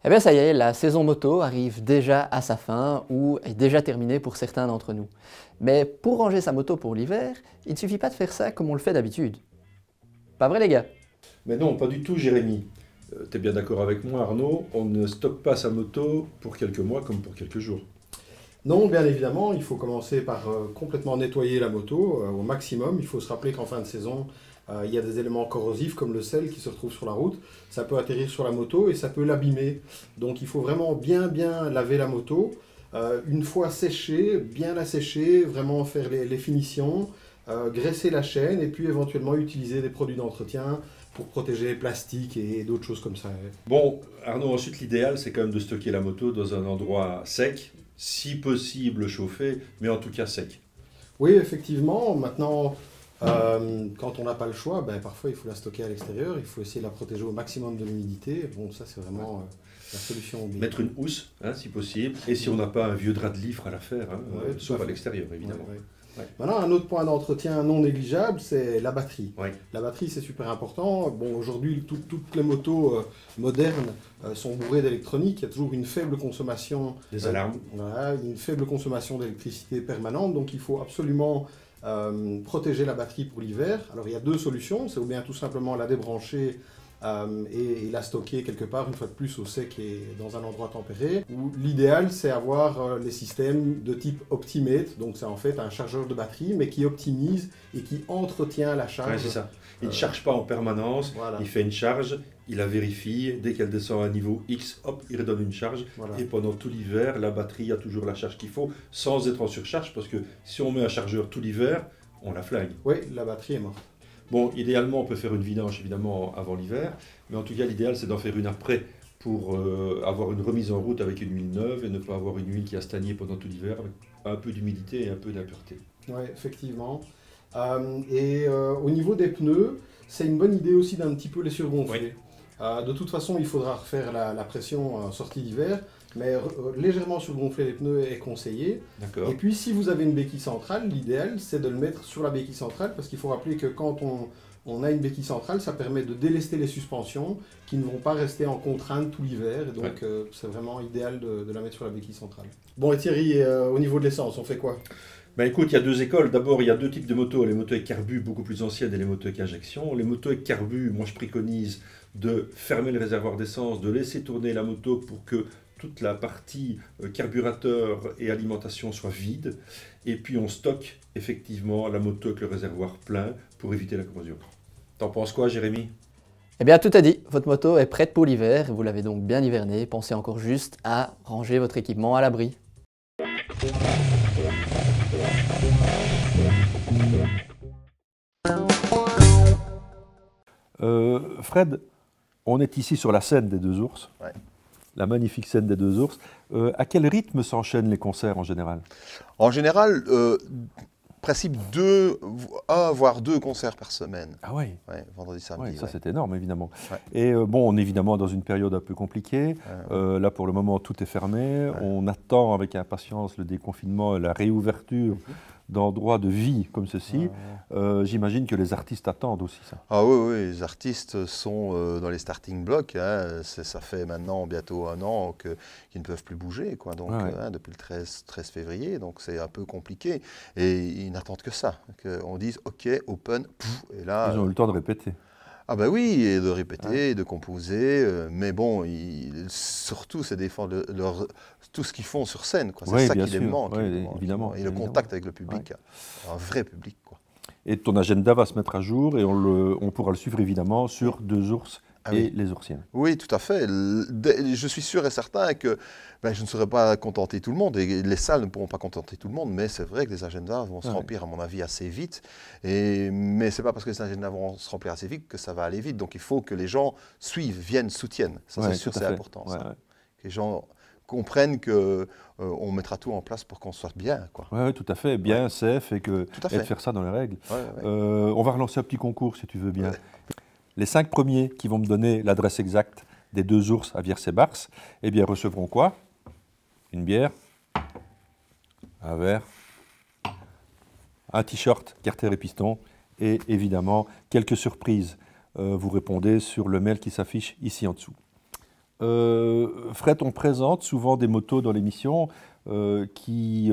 Eh bien ça y est, la saison moto arrive déjà à sa fin ou est déjà terminée pour certains d'entre nous. Mais pour ranger sa moto pour l'hiver, il ne suffit pas de faire ça comme on le fait d'habitude. Pas vrai les gars? Mais non, pas du tout Jérémy. T'es bien d'accord avec moi Arnaud, on ne stocke pas sa moto pour quelques mois comme pour quelques jours. Non, bien évidemment, il faut commencer par complètement nettoyer la moto au maximum. Il faut se rappeler qu'en fin de saison, il y a des éléments corrosifs comme le sel qui se retrouve sur la route. Ça peut atterrir sur la moto et ça peut l'abîmer. Donc il faut vraiment bien laver la moto. Une fois séchée, bien la sécher, vraiment faire les finitions, graisser la chaîne et puis éventuellement utiliser des produits d'entretien pour protéger les plastiques et d'autres choses comme ça. Bon, Arnaud, ensuite l'idéal c'est quand même de stocker la moto dans un endroit sec, si possible chauffé, mais en tout cas sec. Oui, effectivement. Maintenant, quand on n'a pas le choix, parfois il faut la stocker à l'extérieur, il faut essayer de la protéger au maximum de l'humidité. Bon, ça c'est vraiment la solution. Mettre une housse, si possible, et si on n'a pas un vieux drap de liffre à la faire, sauf à l'extérieur évidemment. Ouais. Maintenant, un autre point d'entretien non négligeable, c'est la batterie. Ouais. La batterie, c'est super important. Bon, aujourd'hui, toutes les motos modernes sont bourrées d'électronique. Il y a toujours une faible consommation. Des alarmes. Voilà, une faible consommation d'électricité permanente. Donc, il faut absolument protéger la batterie pour l'hiver. Alors, il y a deux solutions. C'est ou bien tout simplement la débrancher et la stocker quelque part, une fois de plus, au sec et dans un endroit tempéré. Ou l'idéal, c'est avoir les systèmes de type Optimate. Donc, c'est en fait un chargeur de batterie, mais qui optimise et qui entretient la charge. Ouais, c'est ça. Il ne charge pas en permanence, voilà. Il fait une charge, il la vérifie, dès qu'elle descend à un niveau X, hop, il redonne une charge. Voilà. Et pendant tout l'hiver, la batterie a toujours la charge qu'il faut, sans être en surcharge, parce que si on met un chargeur tout l'hiver, on la flingue. Oui, la batterie est morte. Bon, idéalement, on peut faire une vidange évidemment avant l'hiver, mais en tout cas, l'idéal, c'est d'en faire une après pour avoir une remise en route avec une huile neuve et ne pas avoir une huile qui a stagné pendant tout l'hiver avec un peu d'humidité et un peu d'impureté. Oui, effectivement. Au niveau des pneus, c'est une bonne idée aussi d'un petit peu les surgonfler. De toute façon, il faudra refaire la pression en sortie d'hiver, mais légèrement surgonfler les pneus est conseillé. Et puis, si vous avez une béquille centrale, l'idéal, c'est de le mettre sur la béquille centrale, parce qu'il faut rappeler que quand on a une béquille centrale, ça permet de délester les suspensions qui ne vont pas rester en contrainte tout l'hiver. Et donc, c'est vraiment idéal de la mettre sur la béquille centrale. Bon, et Thierry, au niveau de l'essence, on fait quoi? Ben écoute, il y a deux écoles. D'abord, il y a deux types de motos. Les motos avec carbu beaucoup plus anciennes et les motos avec injection. Les motos avec carbu, moi je préconise de fermer le réservoir d'essence, de laisser tourner la moto pour que toute la partie carburateur et alimentation soit vide. Et puis on stocke effectivement la moto avec le réservoir plein pour éviter la corrosion. T'en penses quoi, Jérémy? Eh bien, tout est dit. Votre moto est prête pour l'hiver. Vous l'avez donc bien hivernée. Pensez encore juste à ranger votre équipement à l'abri. Fred, on est ici sur la scène des Deux Ours, la magnifique scène des Deux Ours. À quel rythme s'enchaînent les concerts en général? En général, principe 1 voire 2 concerts par semaine. Ah oui, vendredi, samedi. Ça c'est énorme évidemment. Et bon, on est évidemment dans une période un peu compliquée. Là pour le moment tout est fermé. On attend avec impatience le déconfinement et la réouverture d'endroits de vie comme ceci. J'imagine que les artistes attendent aussi ça. Ah oui, les artistes sont dans les starting blocks. Ça fait maintenant bientôt 1 an qu'ils ne peuvent plus bouger, quoi. Donc, depuis le 13 février, donc c'est un peu compliqué. Et ils n'attendent que ça, qu'on dise OK, open, et là... Ils ont eu le temps de répéter. Ah ben oui, et de répéter, de composer, mais bon, surtout c'est défendre tout ce qu'ils font sur scène, quoi. C'est ça qui les manque, évidemment. Et le contact avec le public, un vrai public, quoi. Et ton agenda va se mettre à jour et on pourra le suivre évidemment sur Deux Ours et les Oursiennes. Oui, tout à fait. Je suis sûr et certain que je ne saurais pas contenter tout le monde et les salles ne pourront pas contenter tout le monde, mais c'est vrai que les agendas vont se remplir à mon avis assez vite. Mais ce n'est pas parce que les agendas vont se remplir assez vite que ça va aller vite. Donc il faut que les gens suivent, viennent, soutiennent. Ça c'est sûr, c'est important. Que les gens comprennent qu'on mettra tout en place pour qu'on soit bien. Oui, tout à fait, bien, safe et de faire ça dans les règles. On va relancer un petit concours si tu veux bien. Les 5 premiers qui vont me donner l'adresse exacte des Deux Ours à Viersé-Bars, eh bien, recevront quoi? Une bière, un verre, un t-shirt Carter et Piston et évidemment quelques surprises. Vous répondez sur le mail qui s'affiche ici en dessous. Fred, on présente souvent des motos dans l'émission qui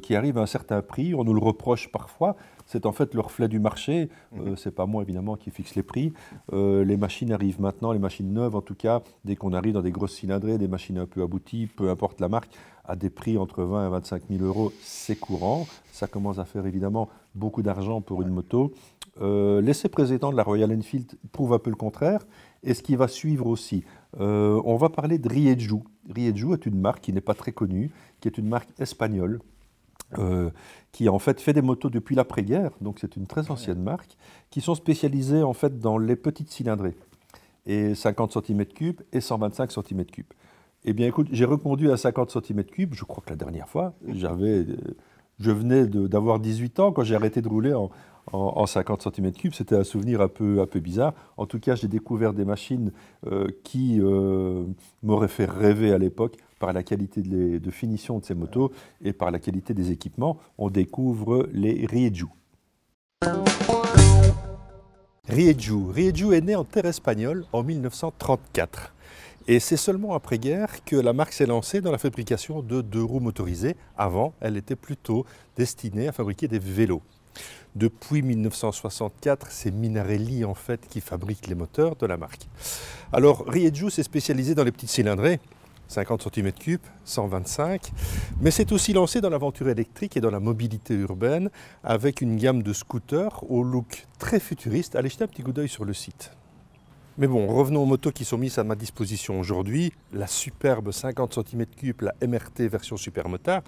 arrivent à un certain prix. On nous le reproche parfois. C'est en fait le reflet du marché. C'est pas moi évidemment qui fixe les prix. Les machines arrivent maintenant, les machines neuves en tout cas, dès qu'on arrive dans des grosses cylindrées, des machines un peu abouties, peu importe la marque, à des prix entre 20 et 25 000 euros, c'est courant. Ça commence à faire évidemment beaucoup d'argent pour une moto. L'essai précédent de la Royal Enfield prouve un peu le contraire. Et ce qui va suivre aussi, on va parler de Rieju. Rieju est une marque qui n'est pas très connue, qui est une marque espagnole, qui en fait des motos depuis l'après-guerre, donc c'est une très ancienne marque, qui sont spécialisées en fait dans les petites cylindrées, et 50 cm3 et 125 cm3. Eh bien écoute, j'ai reconduit à 50 cm3, je crois que la dernière fois, je venais d'avoir 18 ans quand j'ai arrêté de rouler en 50 cm3, c'était un souvenir un peu bizarre. En tout cas, j'ai découvert des machines qui m'auraient fait rêver à l'époque par la qualité de finition de ces motos et par la qualité des équipements. On découvre les Rieju. Rieju est né en terre espagnole en 1934. Et c'est seulement après-guerre que la marque s'est lancée dans la fabrication de 2 roues motorisées. Avant, elle était plutôt destinée à fabriquer des vélos. Depuis 1964, c'est Minarelli en fait qui fabrique les moteurs de la marque. Alors Rieju s'est spécialisé dans les petites cylindrées, 50 cm3, 125, mais c'est aussi lancé dans l'aventure électrique et dans la mobilité urbaine avec une gamme de scooters au look très futuriste. Allez jeter un petit coup d'œil sur le site. Mais bon, revenons aux motos qui sont mises à ma disposition aujourd'hui. La superbe 50 cm3, la MRT version Supermotard,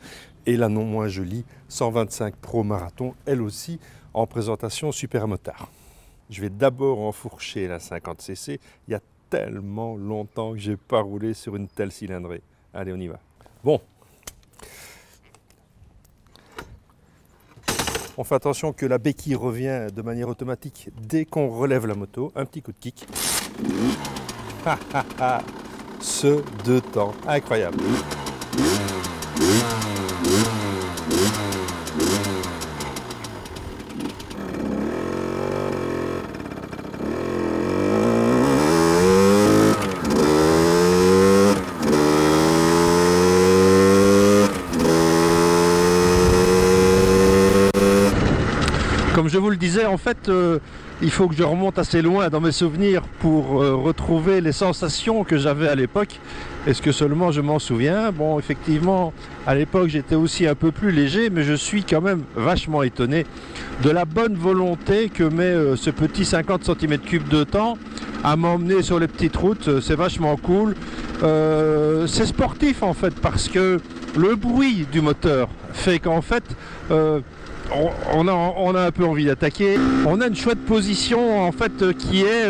et la non moins jolie 125 Pro Marathon, elle aussi en présentation Supermotard. Je vais d'abord enfourcher la 50cc. Il y a tellement longtemps que je n'ai pas roulé sur une telle cylindrée. Allez, on y va. Bon. On fait attention que la béquille revient de manière automatique dès qu'on relève la moto. Un petit coup de kick. Ce 2 temps, incroyable. Comme je vous le disais, en fait, il faut que je remonte assez loin dans mes souvenirs pour retrouver les sensations que j'avais à l'époque. Est-ce que seulement je m'en souviens? Bon, effectivement, à l'époque, j'étais aussi un peu plus léger, mais je suis quand même vachement étonné de la bonne volonté que met ce petit 50 cm3 de temps à m'emmener sur les petites routes. C'est vachement cool. C'est sportif, en fait, parce que le bruit du moteur fait qu'en fait... on a un peu envie d'attaquer. On a une chouette position en fait qui est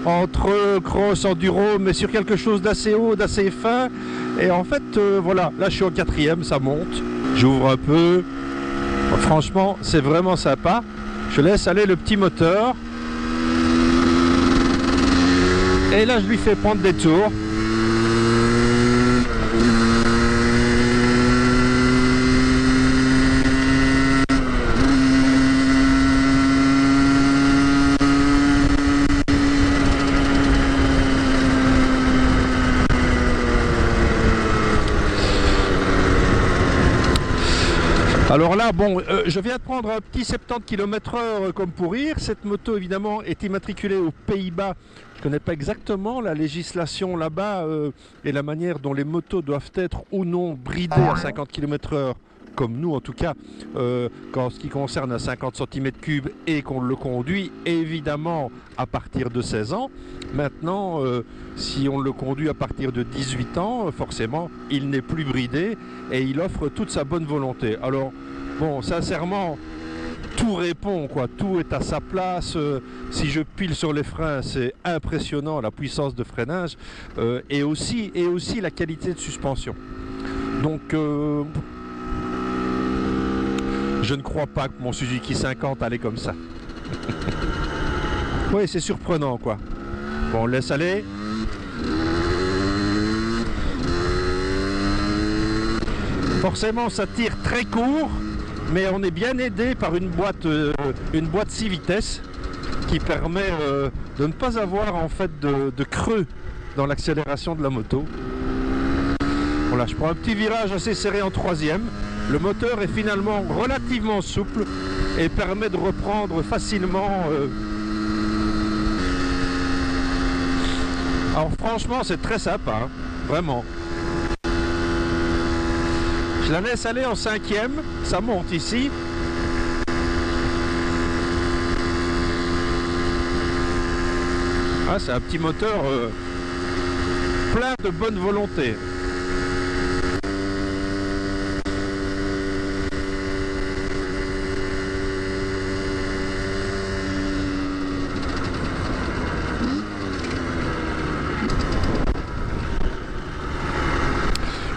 entre cross, enduro, mais sur quelque chose d'assez haut, d'assez fin. Et en fait, voilà, là je suis au 4e, ça monte. J'ouvre un peu. Franchement, c'est vraiment sympa. Je laisse aller le petit moteur. Et là, je lui fais prendre des tours. Alors là, bon, je viens de prendre un petit 70 km/h comme pour rire. Cette moto, évidemment, est immatriculée aux Pays-Bas. Je ne connais pas exactement la législation là-bas et la manière dont les motos doivent être ou non bridées à 50 km/h, comme nous en tout cas, en ce qui concerne un 50 cm3 et qu'on le conduit, évidemment, à partir de 16 ans. Maintenant, si on le conduit à partir de 18 ans, forcément, il n'est plus bridé et il offre toute sa bonne volonté. Alors, bon, sincèrement, tout répond, quoi. Tout est à sa place. Si je pile sur les freins, c'est impressionnant, la puissance de freinage et aussi la qualité de suspension. Donc, je ne crois pas que mon Suzuki 50 allait comme ça. Oui, c'est surprenant, quoi. Bon, on laisse aller. Forcément, ça tire très court, mais on est bien aidé par une boîte 6 vitesses qui permet de ne pas avoir en fait de creux dans l'accélération de la moto. Voilà, je prends un petit virage assez serré en 3e. Le moteur est finalement relativement souple et permet de reprendre facilement. Alors franchement, c'est très sympa, hein, vraiment. Je la laisse aller en 5e, ça monte ici. Ah, c'est un petit moteur plein de bonne volonté.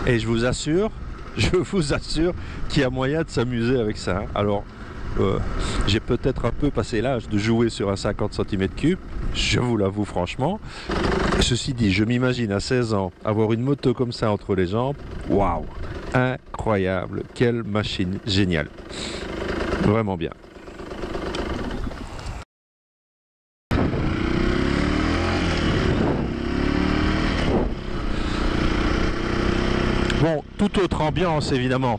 Et je vous assure qu'il y a moyen de s'amuser avec ça. Alors, j'ai peut-être un peu passé l'âge de jouer sur un 50 cm3, je vous l'avoue franchement. Ceci dit, je m'imagine à 16 ans avoir une moto comme ça entre les jambes. Waouh, incroyable, quelle machine géniale. Vraiment bien. Bon, toute autre ambiance évidemment.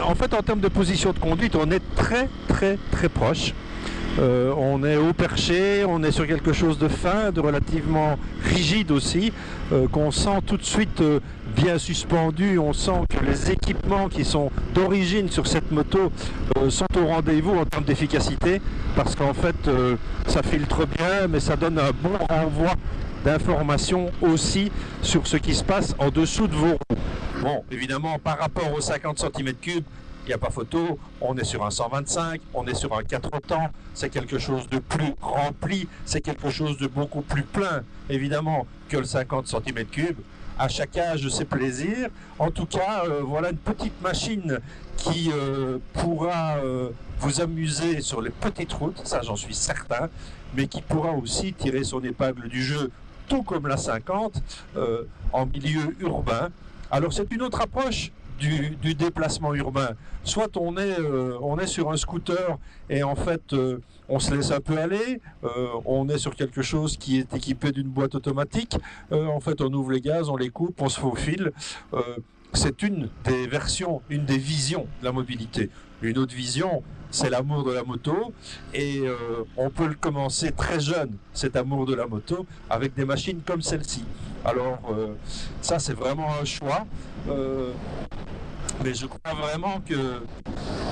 En fait, en termes de position de conduite, on est très proche. On est haut perché, on est sur quelque chose de fin, de relativement rigide aussi, qu'on sent tout de suite bien suspendu. On sent que les équipements qui sont d'origine sur cette moto sont au rendez-vous en termes d'efficacité, parce qu'en fait, ça filtre bien, mais ça donne un bon renvoi d'informations aussi sur ce qui se passe en dessous de vos roues. Bon, évidemment, par rapport aux 50 cm3, il n'y a pas photo, on est sur un 125, on est sur un 4 temps, c'est quelque chose de plus rempli, c'est quelque chose de beaucoup plus plein, évidemment, que le 50 cm3. À chaque âge, ses plaisirs. En tout cas, voilà une petite machine qui pourra vous amuser sur les petites routes, ça j'en suis certain, mais qui pourra aussi tirer son épingle du jeu, tout comme la 50, en milieu urbain. Alors c'est une autre approche du déplacement urbain. Soit on est sur un scooter et en fait on se laisse un peu aller, on est sur quelque chose qui est équipé d'une boîte automatique, en fait on ouvre les gaz, on les coupe, on se faufile. C'est une des versions, une des visions de la mobilité. Une autre vision, c'est l'amour de la moto, et on peut le commencer très jeune, cet amour de la moto, avec des machines comme celle-ci. Alors ça c'est vraiment un choix, mais je crois vraiment que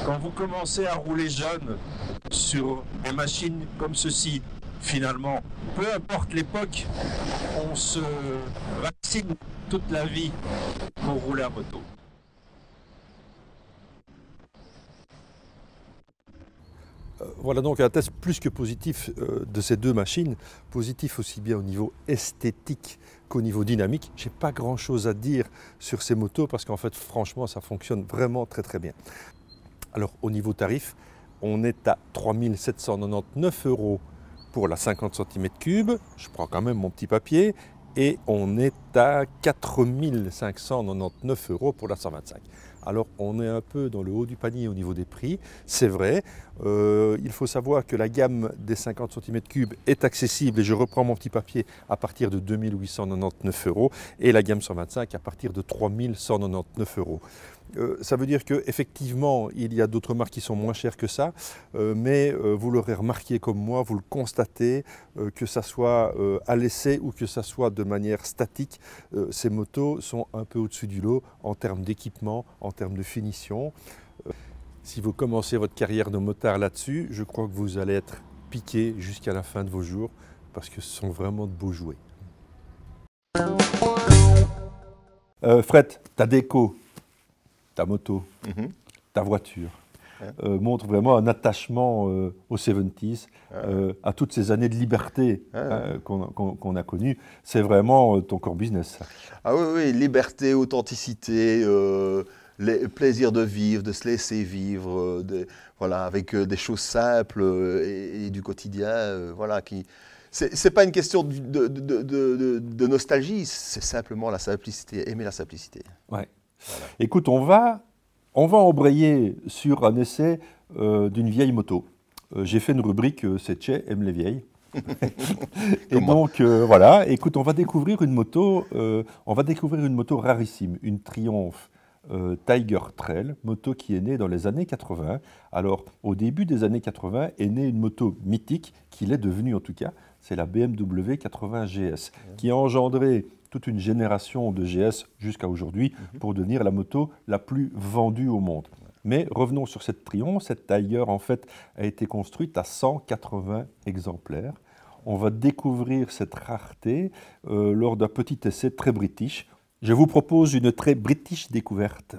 quand vous commencez à rouler jeune sur des machines comme ceci, finalement, peu importe l'époque, on se vaccine toute la vie pour rouler à moto. Voilà donc un test plus que positif de ces deux machines, positif aussi bien au niveau esthétique qu'au niveau dynamique. Je n'ai pas grand chose à dire sur ces motos parce qu'en fait franchement ça fonctionne vraiment très très bien. Alors au niveau tarif, on est à 3 799 € pour la 50 cm3, je prends quand même mon petit papier, et on est à 4 599 € pour la 125. Alors on est un peu dans le haut du panier au niveau des prix, c'est vrai. Il faut savoir que la gamme des 50 cm3 est accessible, et je reprends mon petit papier, à partir de 2 899 € et la gamme 125 à partir de 3 199 €. Ça veut dire qu'effectivement, il y a d'autres marques qui sont moins chères que ça, mais vous l'aurez remarqué comme moi, vous le constatez, que ça soit à l'essai ou que ça soit de manière statique, ces motos sont un peu au-dessus du lot en termes d'équipement, en termes de finition. Si vous commencez votre carrière de motard là-dessus, je crois que vous allez être piqué jusqu'à la fin de vos jours, parce que ce sont vraiment de beaux jouets. Fred, ta déco, ta moto, ta voiture, montre vraiment un attachement aux 70s, à toutes ces années de liberté qu'on a connues. C'est vraiment ton core business. Ah oui, oui, liberté, authenticité, les plaisirs de vivre, de se laisser vivre, voilà, avec des choses simples et du quotidien, voilà, qui... C'est pas une question de nostalgie, c'est simplement la simplicité, aimer la simplicité. Ouais. Voilà. Écoute, on va embrayer sur un essai d'une vieille moto. J'ai fait une rubrique c'est Tché aime les vieilles. Et donc voilà, écoute, on va découvrir une moto rarissime, une Triumph Tiger Trail, moto qui est née dans les années 80. Alors, au début des années 80 est née une moto mythique, qu'il est devenue en tout cas, c'est la BMW 80 GS, qui a engendré toute une génération de GS jusqu'à aujourd'hui pour devenir la moto la plus vendue au monde. Mais revenons sur cette Triumph. Cette Tiger en fait a été construite à 180 exemplaires. On va découvrir cette rareté lors d'un petit essai très british. Je vous propose une très british découverte.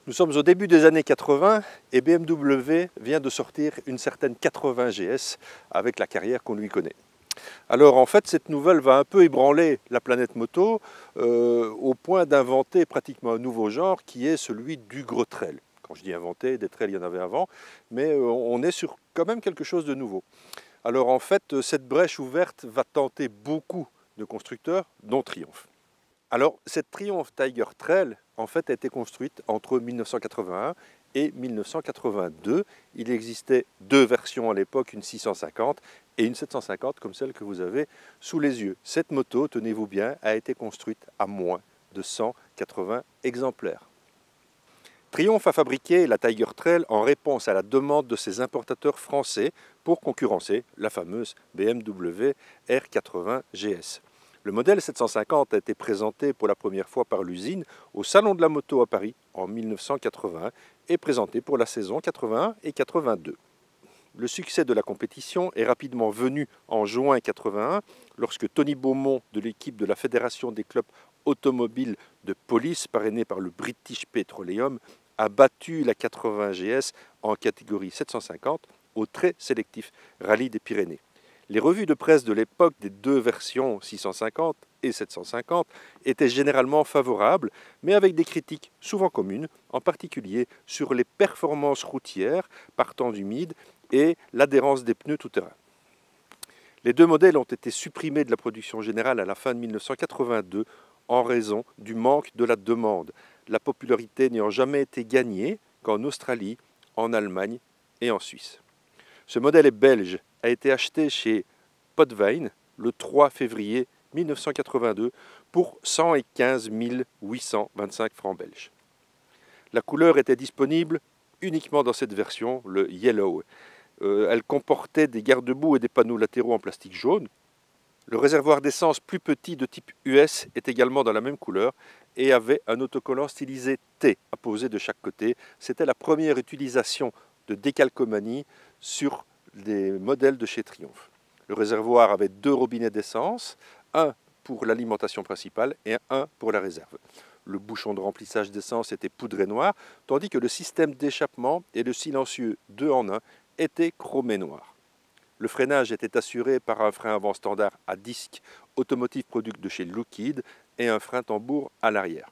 Nous sommes au début des années 80 et BMW vient de sortir une certaine 80 GS avec la carrière qu'on lui connaît. Alors en fait, cette nouvelle va un peu ébranler la planète moto au point d'inventer pratiquement un nouveau genre qui est celui du gros trail. Quand je dis inventer, des trails il y en avait avant, mais on est sur quand même quelque chose de nouveau. Alors en fait, cette brèche ouverte va tenter beaucoup de constructeurs, dont Triumph. Alors cette Triumph Tiger Trail en fait a été construite entre 1981 et 1982. Il existait deux versions à l'époque, une 650 et une 750 comme celle que vous avez sous les yeux. Cette moto, tenez-vous bien, a été construite à moins de 180 exemplaires. Triumph a fabriqué la Tiger Trail en réponse à la demande de ses importateurs français pour concurrencer la fameuse BMW R80 GS. Le modèle 750 a été présenté pour la première fois par l'usine au Salon de la Moto à Paris en 1981 et présenté pour la saison 81 et 82. Le succès de la compétition est rapidement venu en juin 81 lorsque Tony Beaumont de l'équipe de la Fédération des clubs automobiles de police parrainée par le British Petroleum a battu la 80 GS en catégorie 750 au très sélectif Rallye des Pyrénées. Les revues de presse de l'époque des deux versions 650 et 750 étaient généralement favorables, mais avec des critiques souvent communes, en particulier sur les performances routières partant du mid et l'adhérence des pneus tout-terrain. Les deux modèles ont été supprimés de la production générale à la fin de 1982 en raison du manque de la demande, la popularité n'ayant jamais été gagnée qu'en Australie, en Allemagne et en Suisse. Ce modèle est belge, a été acheté chez Potvin le 3 février 1982 pour 115 825 francs belges. La couleur était disponible uniquement dans cette version, le Yellow. Elle comportait des garde-boue et des panneaux latéraux en plastique jaune. Le réservoir d'essence plus petit de type US est également dans la même couleur et avait un autocollant stylisé T apposé de chaque côté. C'était la première utilisation de décalcomanie sur des modèles de chez Triumph. Le réservoir avait deux robinets d'essence, un pour l'alimentation principale et un pour la réserve. Le bouchon de remplissage d'essence était poudré noir, tandis que le système d'échappement et le silencieux 2 en 1 étaient chromés noirs. Le freinage était assuré par un frein avant standard à disque Automotive Product de chez Lookheed et un frein tambour à l'arrière.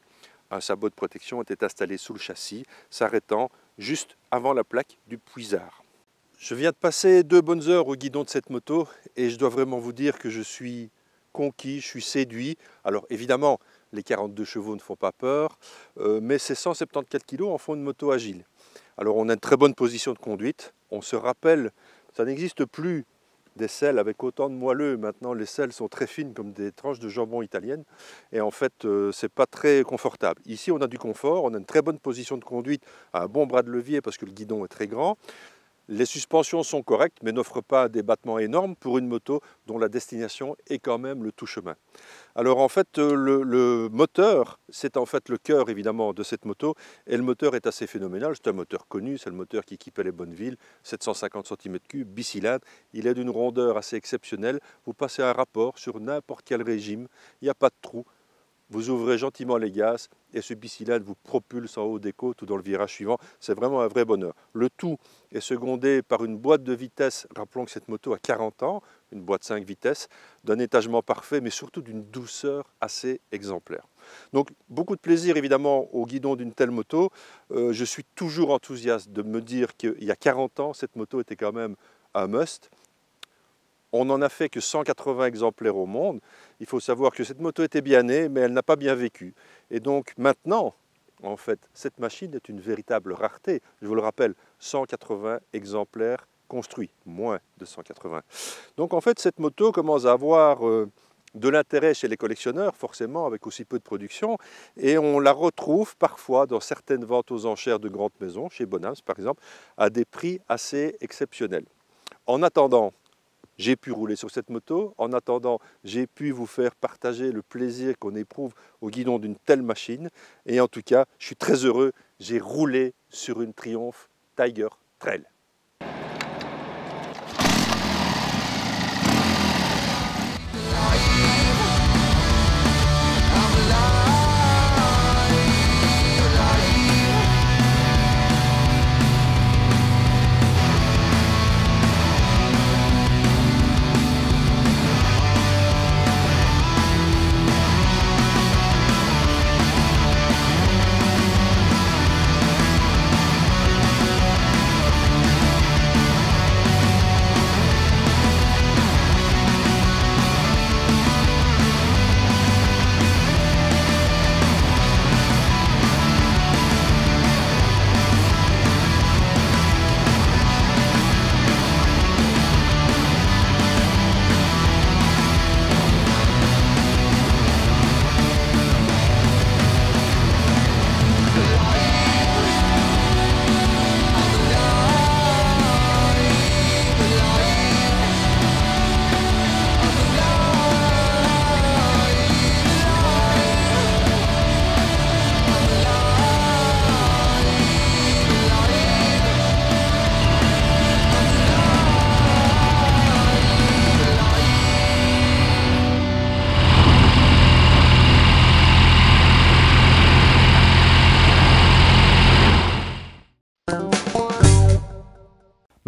Un sabot de protection était installé sous le châssis, s'arrêtant juste avant la plaque du puisard. Je viens de passer 2 bonnes heures au guidon de cette moto et je dois vraiment vous dire que je suis conquis, je suis séduit. Alors évidemment, les 42 chevaux ne font pas peur, mais ces 174 kg en font une moto agile. Alors on a une très bonne position de conduite, on se rappelle, ça n'existe plus des selles avec autant de moelleux. Maintenant les selles sont très fines comme des tranches de jambon italiennes et en fait c'est pas très confortable. Ici on a du confort, on a une très bonne position de conduite, un bon bras de levier parce que le guidon est très grand. Les suspensions sont correctes mais n'offrent pas des battements énormes pour une moto dont la destination est quand même le tout chemin. Alors en fait le moteur, c'est en fait le cœur évidemment de cette moto et le moteur est assez phénoménal. C'est un moteur connu, c'est le moteur qui équipait les Bonneville, 750 cm3, bicylindre. Il est d'une rondeur assez exceptionnelle. Vous passez un rapport sur n'importe quel régime, il n'y a pas de trou. Vous ouvrez gentiment les gaz et ce bicylindre vous propulse en haut des côtes ou dans le virage suivant. C'est vraiment un vrai bonheur. Le tout est secondé par une boîte de vitesse. Rappelons que cette moto a 40 ans, une boîte 5 vitesses, d'un étagement parfait, mais surtout d'une douceur assez exemplaire. Donc beaucoup de plaisir évidemment au guidon d'une telle moto. Je suis toujours enthousiaste de me dire qu'il y a 40 ans, cette moto était quand même un must. On n'en a fait que 180 exemplaires au monde. Il faut savoir que cette moto était bien née, mais elle n'a pas bien vécu. Et donc maintenant, en fait, cette machine est une véritable rareté. Je vous le rappelle, 180 exemplaires construits, moins de 180. Donc en fait, cette moto commence à avoir de l'intérêt chez les collectionneurs, forcément, avec aussi peu de production. Et on la retrouve parfois dans certaines ventes aux enchères de grandes maisons, chez Bonhams par exemple, à des prix assez exceptionnels. En attendant, j'ai pu rouler sur cette moto. En attendant, j'ai pu vous faire partager le plaisir qu'on éprouve au guidon d'une telle machine. Et en tout cas, je suis très heureux. J'ai roulé sur une Triumph Tiger Trail.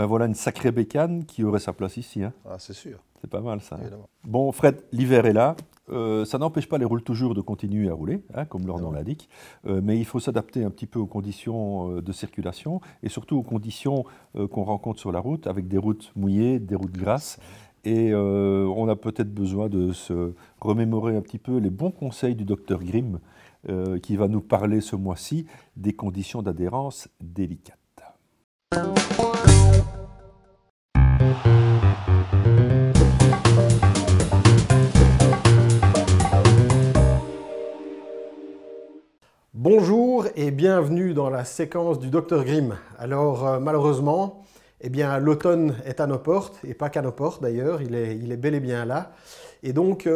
Ben voilà une sacrée bécane qui aurait sa place ici. Hein. Ah, c'est sûr. C'est pas mal ça. Évidemment. Bon, Fred, l'hiver est là. Ça n'empêche pas les roule toujours de continuer à rouler, hein, comme leur nom l'indique. Mais il faut s'adapter un petit peu aux conditions de circulation et surtout aux conditions qu'on rencontre sur la route, avec des routes mouillées, des routes grasses. Et on a peut-être besoin de se remémorer un petit peu les bons conseils du docteur Grimm, qui va nous parler ce mois-ci des conditions d'adhérence délicates. Bonjour et bienvenue dans la séquence du Dr Grimm. Alors malheureusement, eh bien, l'automne est à nos portes, et pas qu'à nos portes d'ailleurs, il est bel et bien là. Et donc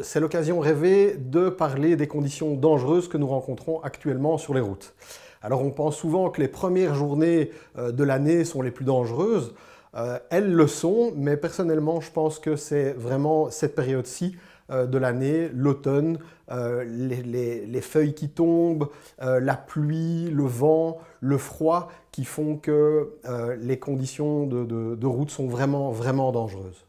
c'est l'occasion rêvée de parler des conditions dangereuses que nous rencontrons actuellement sur les routes. Alors on pense souvent que les premières journées de l'année sont les plus dangereuses. Elles le sont, mais personnellement je pense que c'est vraiment cette période-ci de l'année, l'automne, les feuilles qui tombent, la pluie, le vent, le froid, qui font que les conditions de route sont vraiment, vraiment dangereuses.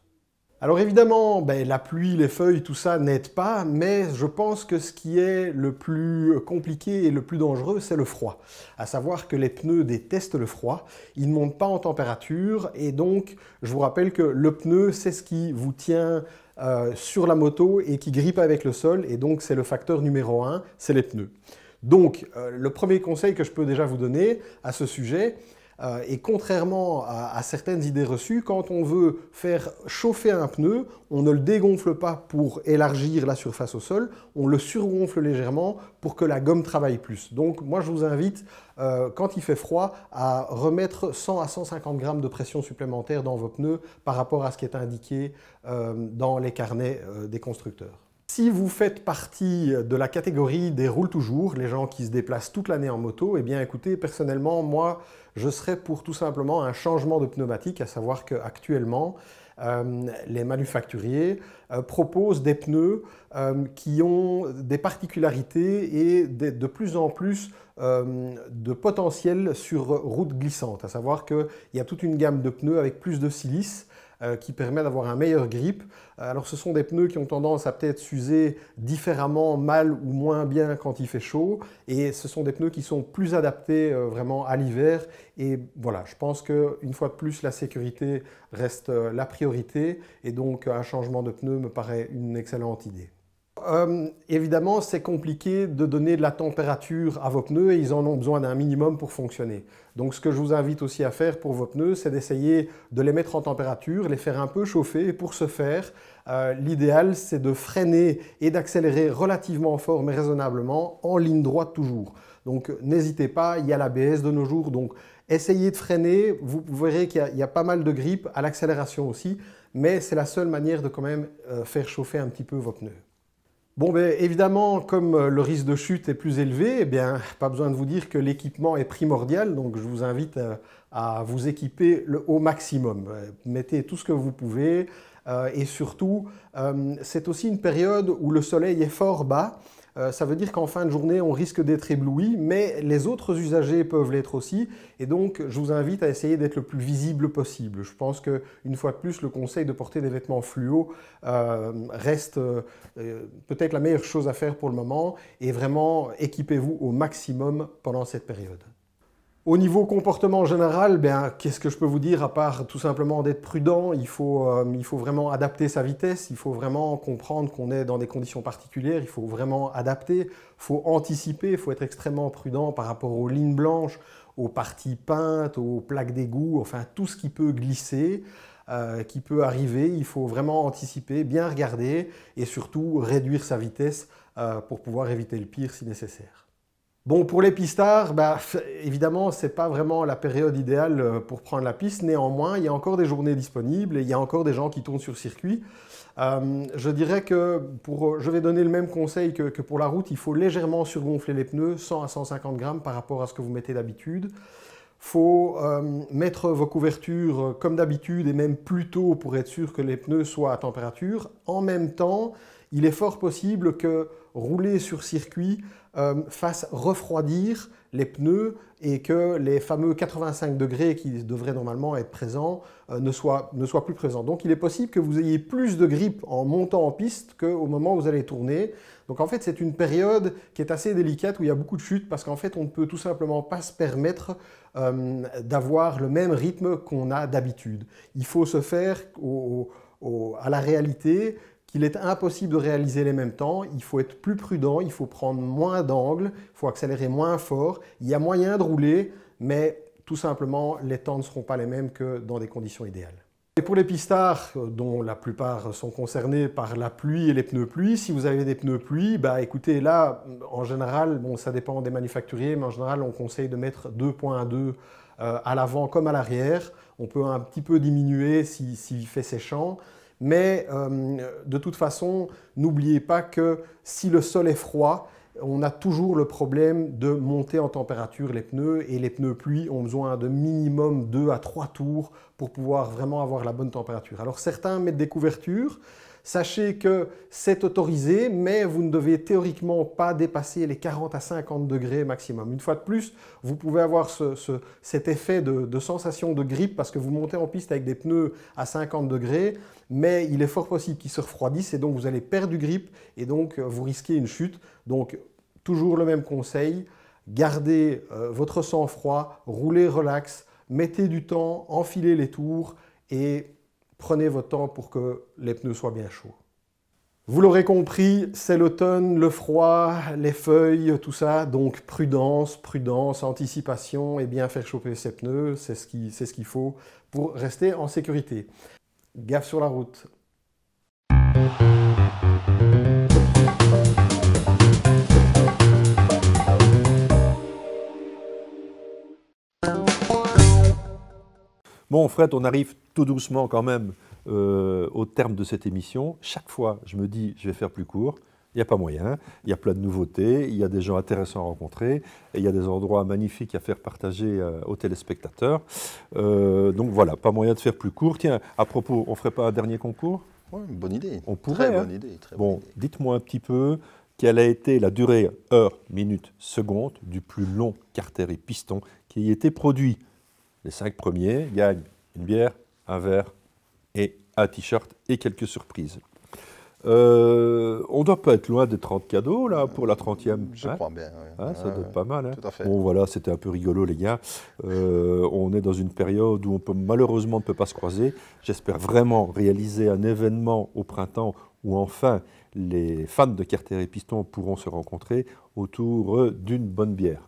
Alors évidemment, la pluie, les feuilles, tout ça n'aide pas, mais je pense que ce qui est le plus compliqué et le plus dangereux, c'est le froid. À savoir que les pneus détestent le froid, ils ne montent pas en température, et donc je vous rappelle que le pneu, c'est ce qui vous tient sur la moto et qui grippe avec le sol, et donc c'est le facteur numéro 1, c'est les pneus. Donc le premier conseil que je peux déjà vous donner à ce sujet, et contrairement à certaines idées reçues, quand on veut faire chauffer un pneu, on ne le dégonfle pas pour élargir la surface au sol, on le surgonfle légèrement pour que la gomme travaille plus. Donc moi je vous invite, quand il fait froid, à remettre 100 à 150 grammes de pression supplémentaire dans vos pneus par rapport à ce qui est indiqué dans les carnets des constructeurs. Si vous faites partie de la catégorie des roule toujours, les gens qui se déplacent toute l'année en moto, eh bien écoutez, personnellement, moi, je serais pour tout simplement un changement de pneumatique, à savoir qu'actuellement, les manufacturiers proposent des pneus qui ont des particularités et de plus en plus de potentiel sur route glissante, à savoir qu'il y a toute une gamme de pneus avec plus de silice, qui permet d'avoir un meilleur grip. Alors ce sont des pneus qui ont tendance à peut-être s'user différemment, mal ou moins bien quand il fait chaud, et ce sont des pneus qui sont plus adaptés vraiment à l'hiver. Et voilà, je pense qu'une fois de plus, la sécurité reste la priorité, et donc un changement de pneu me paraît une excellente idée. Évidemment, c'est compliqué de donner de la température à vos pneus et ils en ont besoin d'un minimum pour fonctionner. Donc ce que je vous invite aussi à faire pour vos pneus, c'est d'essayer de les mettre en température, les faire un peu chauffer. Et pour ce faire, l'idéal, c'est de freiner et d'accélérer relativement fort mais raisonnablement en ligne droite toujours. Donc n'hésitez pas, il y a l'ABS de nos jours, donc essayez de freiner. Vous verrez qu'il y a pas mal de grippe à l'accélération aussi, mais c'est la seule manière de quand même faire chauffer un petit peu vos pneus. Bon, évidemment, comme le risque de chute est plus élevé, pas besoin de vous dire que l'équipement est primordial, donc je vous invite à vous équiper au maximum. Mettez tout ce que vous pouvez et surtout, c'est aussi une période où le soleil est fort bas. Ça veut dire qu'en fin de journée, on risque d'être ébloui, mais les autres usagers peuvent l'être aussi. Et donc, je vous invite à essayer d'être le plus visible possible. Je pense qu'une fois de plus, le conseil de porter des vêtements fluo reste peut-être la meilleure chose à faire pour le moment. Et vraiment, équipez-vous au maximum pendant cette période. Au niveau comportement général, qu'est-ce que je peux vous dire à part tout simplement d'être prudent? Il faut vraiment adapter sa vitesse, il faut vraiment comprendre qu'on est dans des conditions particulières, il faut vraiment adapter, il faut anticiper, il faut être extrêmement prudent par rapport aux lignes blanches, aux parties peintes, aux plaques d'égout, enfin tout ce qui peut glisser, qui peut arriver. Il faut vraiment anticiper, bien regarder et surtout réduire sa vitesse pour pouvoir éviter le pire si nécessaire. Bon, pour les pistards, évidemment, ce n'est pas vraiment la période idéale pour prendre la piste. Néanmoins, il y a encore des journées disponibles et il y a encore des gens qui tournent sur circuit. Je dirais que je vais donner le même conseil que pour la route. Il faut légèrement surgonfler les pneus, 100 à 150 grammes par rapport à ce que vous mettez d'habitude. Il faut mettre vos couvertures comme d'habitude et même plus tôt pour être sûr que les pneus soient à température. En même temps, il est fort possible que rouler sur circuit fasse refroidir les pneus et que les fameux 85 degrés qui devraient normalement être présents ne soient plus présents. Donc il est possible que vous ayez plus de grippe en montant en piste qu'au moment où vous allez tourner. Donc en fait c'est une période qui est assez délicate où il y a beaucoup de chutes parce qu'en fait on ne peut tout simplement pas se permettre d'avoir le même rythme qu'on a d'habitude. Il faut se faire à la réalité qu'il est impossible de réaliser les mêmes temps, il faut être plus prudent, il faut prendre moins d'angles, il faut accélérer moins fort, il y a moyen de rouler, mais tout simplement les temps ne seront pas les mêmes que dans des conditions idéales. Et pour les pistards, dont la plupart sont concernés par la pluie et les pneus pluie, si vous avez des pneus pluie, bah écoutez, là, en général, bon, ça dépend des manufacturiers, mais en général, on conseille de mettre 2.2 à l'avant comme à l'arrière. On peut un petit peu diminuer s'il fait séchant. Mais de toute façon, n'oubliez pas que si le sol est froid, on a toujours le problème de monter en température les pneus et les pneus pluie ont besoin de minimum 2 à 3 tours pour pouvoir vraiment avoir la bonne température. Alors certains mettent des couvertures. Sachez que c'est autorisé, mais vous ne devez théoriquement pas dépasser les 40 à 50 degrés maximum. Une fois de plus, vous pouvez avoir cet effet de sensation de grippe parce que vous montez en piste avec des pneus à 50 degrés, mais il est fort possible qu'ils se refroidissent et donc vous allez perdre du grip et donc vous risquez une chute. Donc toujours le même conseil, gardez votre sang-froid, roulez relax, mettez du temps, enfilez les tours et prenez votre temps pour que les pneus soient bien chauds. Vous l'aurez compris, c'est l'automne, le froid, les feuilles, tout ça. Donc prudence, prudence, anticipation et bien faire chauffer ses pneus, c'est ce qu'il faut pour rester en sécurité. Gaffe sur la route. Bon, Fred, on arrive tout doucement quand même au terme de cette émission. Chaque fois, je me dis, je vais faire plus court. Il n'y a pas moyen. Il y a plein de nouveautés. Il y a des gens intéressants à rencontrer. Et il y a des endroits magnifiques à faire partager aux téléspectateurs. Donc voilà, pas moyen de faire plus court. Tiens, à propos, on ne ferait pas un dernier concours ? Oui, une bonne idée. On pourrait. Très bonne idée. Bon, dites-moi un petit peu quelle a été la durée heure, minute, seconde du plus long carter et piston qui a été produit. Les 5 premiers gagnent une bière, un verre et un t-shirt et quelques surprises. On ne doit pas être loin des 30 cadeaux là, pour la 30e. Je crois bien. Oui. Ça doit être pas mal. Hein. Tout à fait. Bon voilà, c'était un peu rigolo les gars. On est dans une période où malheureusement on ne peut pas se croiser. J'espère vraiment réaliser un événement au printemps où enfin les fans de carter et piston pourront se rencontrer autour d'une bonne bière.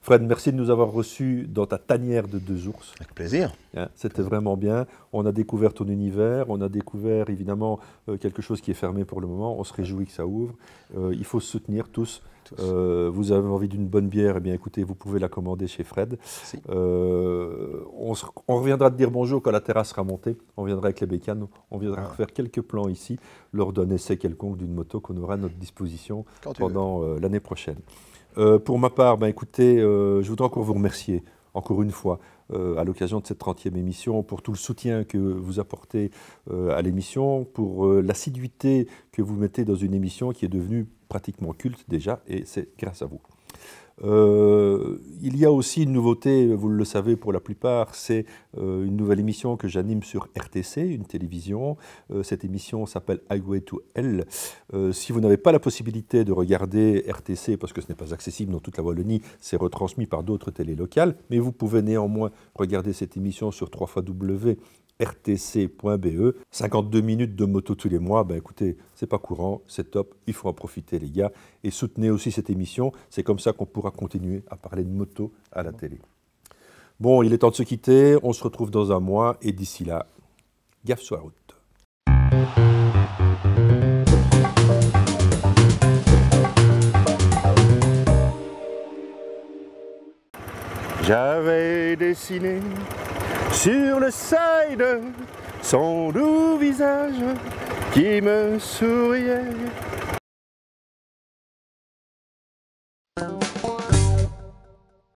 Fred, merci de nous avoir reçus dans ta tanière de 2 ours. Avec plaisir. C'était vraiment bien. On a découvert ton univers, on a découvert évidemment quelque chose qui est fermé pour le moment. On se réjouit que ça ouvre. Il faut se soutenir tous. Vous avez envie d'une bonne bière, eh bien écoutez, vous pouvez la commander chez Fred. Si. On reviendra te dire bonjour quand la terrasse sera montée. On viendra avec les bécanes. On viendra faire quelques plans ici lors d'un essai quelconque d'une moto qu'on aura à notre disposition pendant l'année prochaine. Pour ma part, écoutez, je voudrais encore vous remercier, encore une fois, à l'occasion de cette 30e émission, pour tout le soutien que vous apportez à l'émission, pour l'assiduité que vous mettez dans une émission qui est devenue pratiquement culte déjà, et c'est grâce à vous. Il y a aussi une nouveauté, vous le savez pour la plupart, c'est une nouvelle émission que j'anime sur RTC, une télévision. Cette émission s'appelle Highway to Hell. Si vous n'avez pas la possibilité de regarder RTC, parce que ce n'est pas accessible dans toute la Wallonie, c'est retransmis par d'autres télés locales, mais vous pouvez néanmoins regarder cette émission sur www.rtc.be. 52 minutes de moto tous les mois, écoutez, c'est pas courant, c'est top, il faut en profiter les gars. Et soutenez aussi cette émission, c'est comme ça qu'on pourra continuer à parler de moto à la télé. Bon, il est temps de se quitter, on se retrouve dans un mois, et d'ici là, gaffe sur la route. J'avais dessiné sur le side son doux visage qui me souriait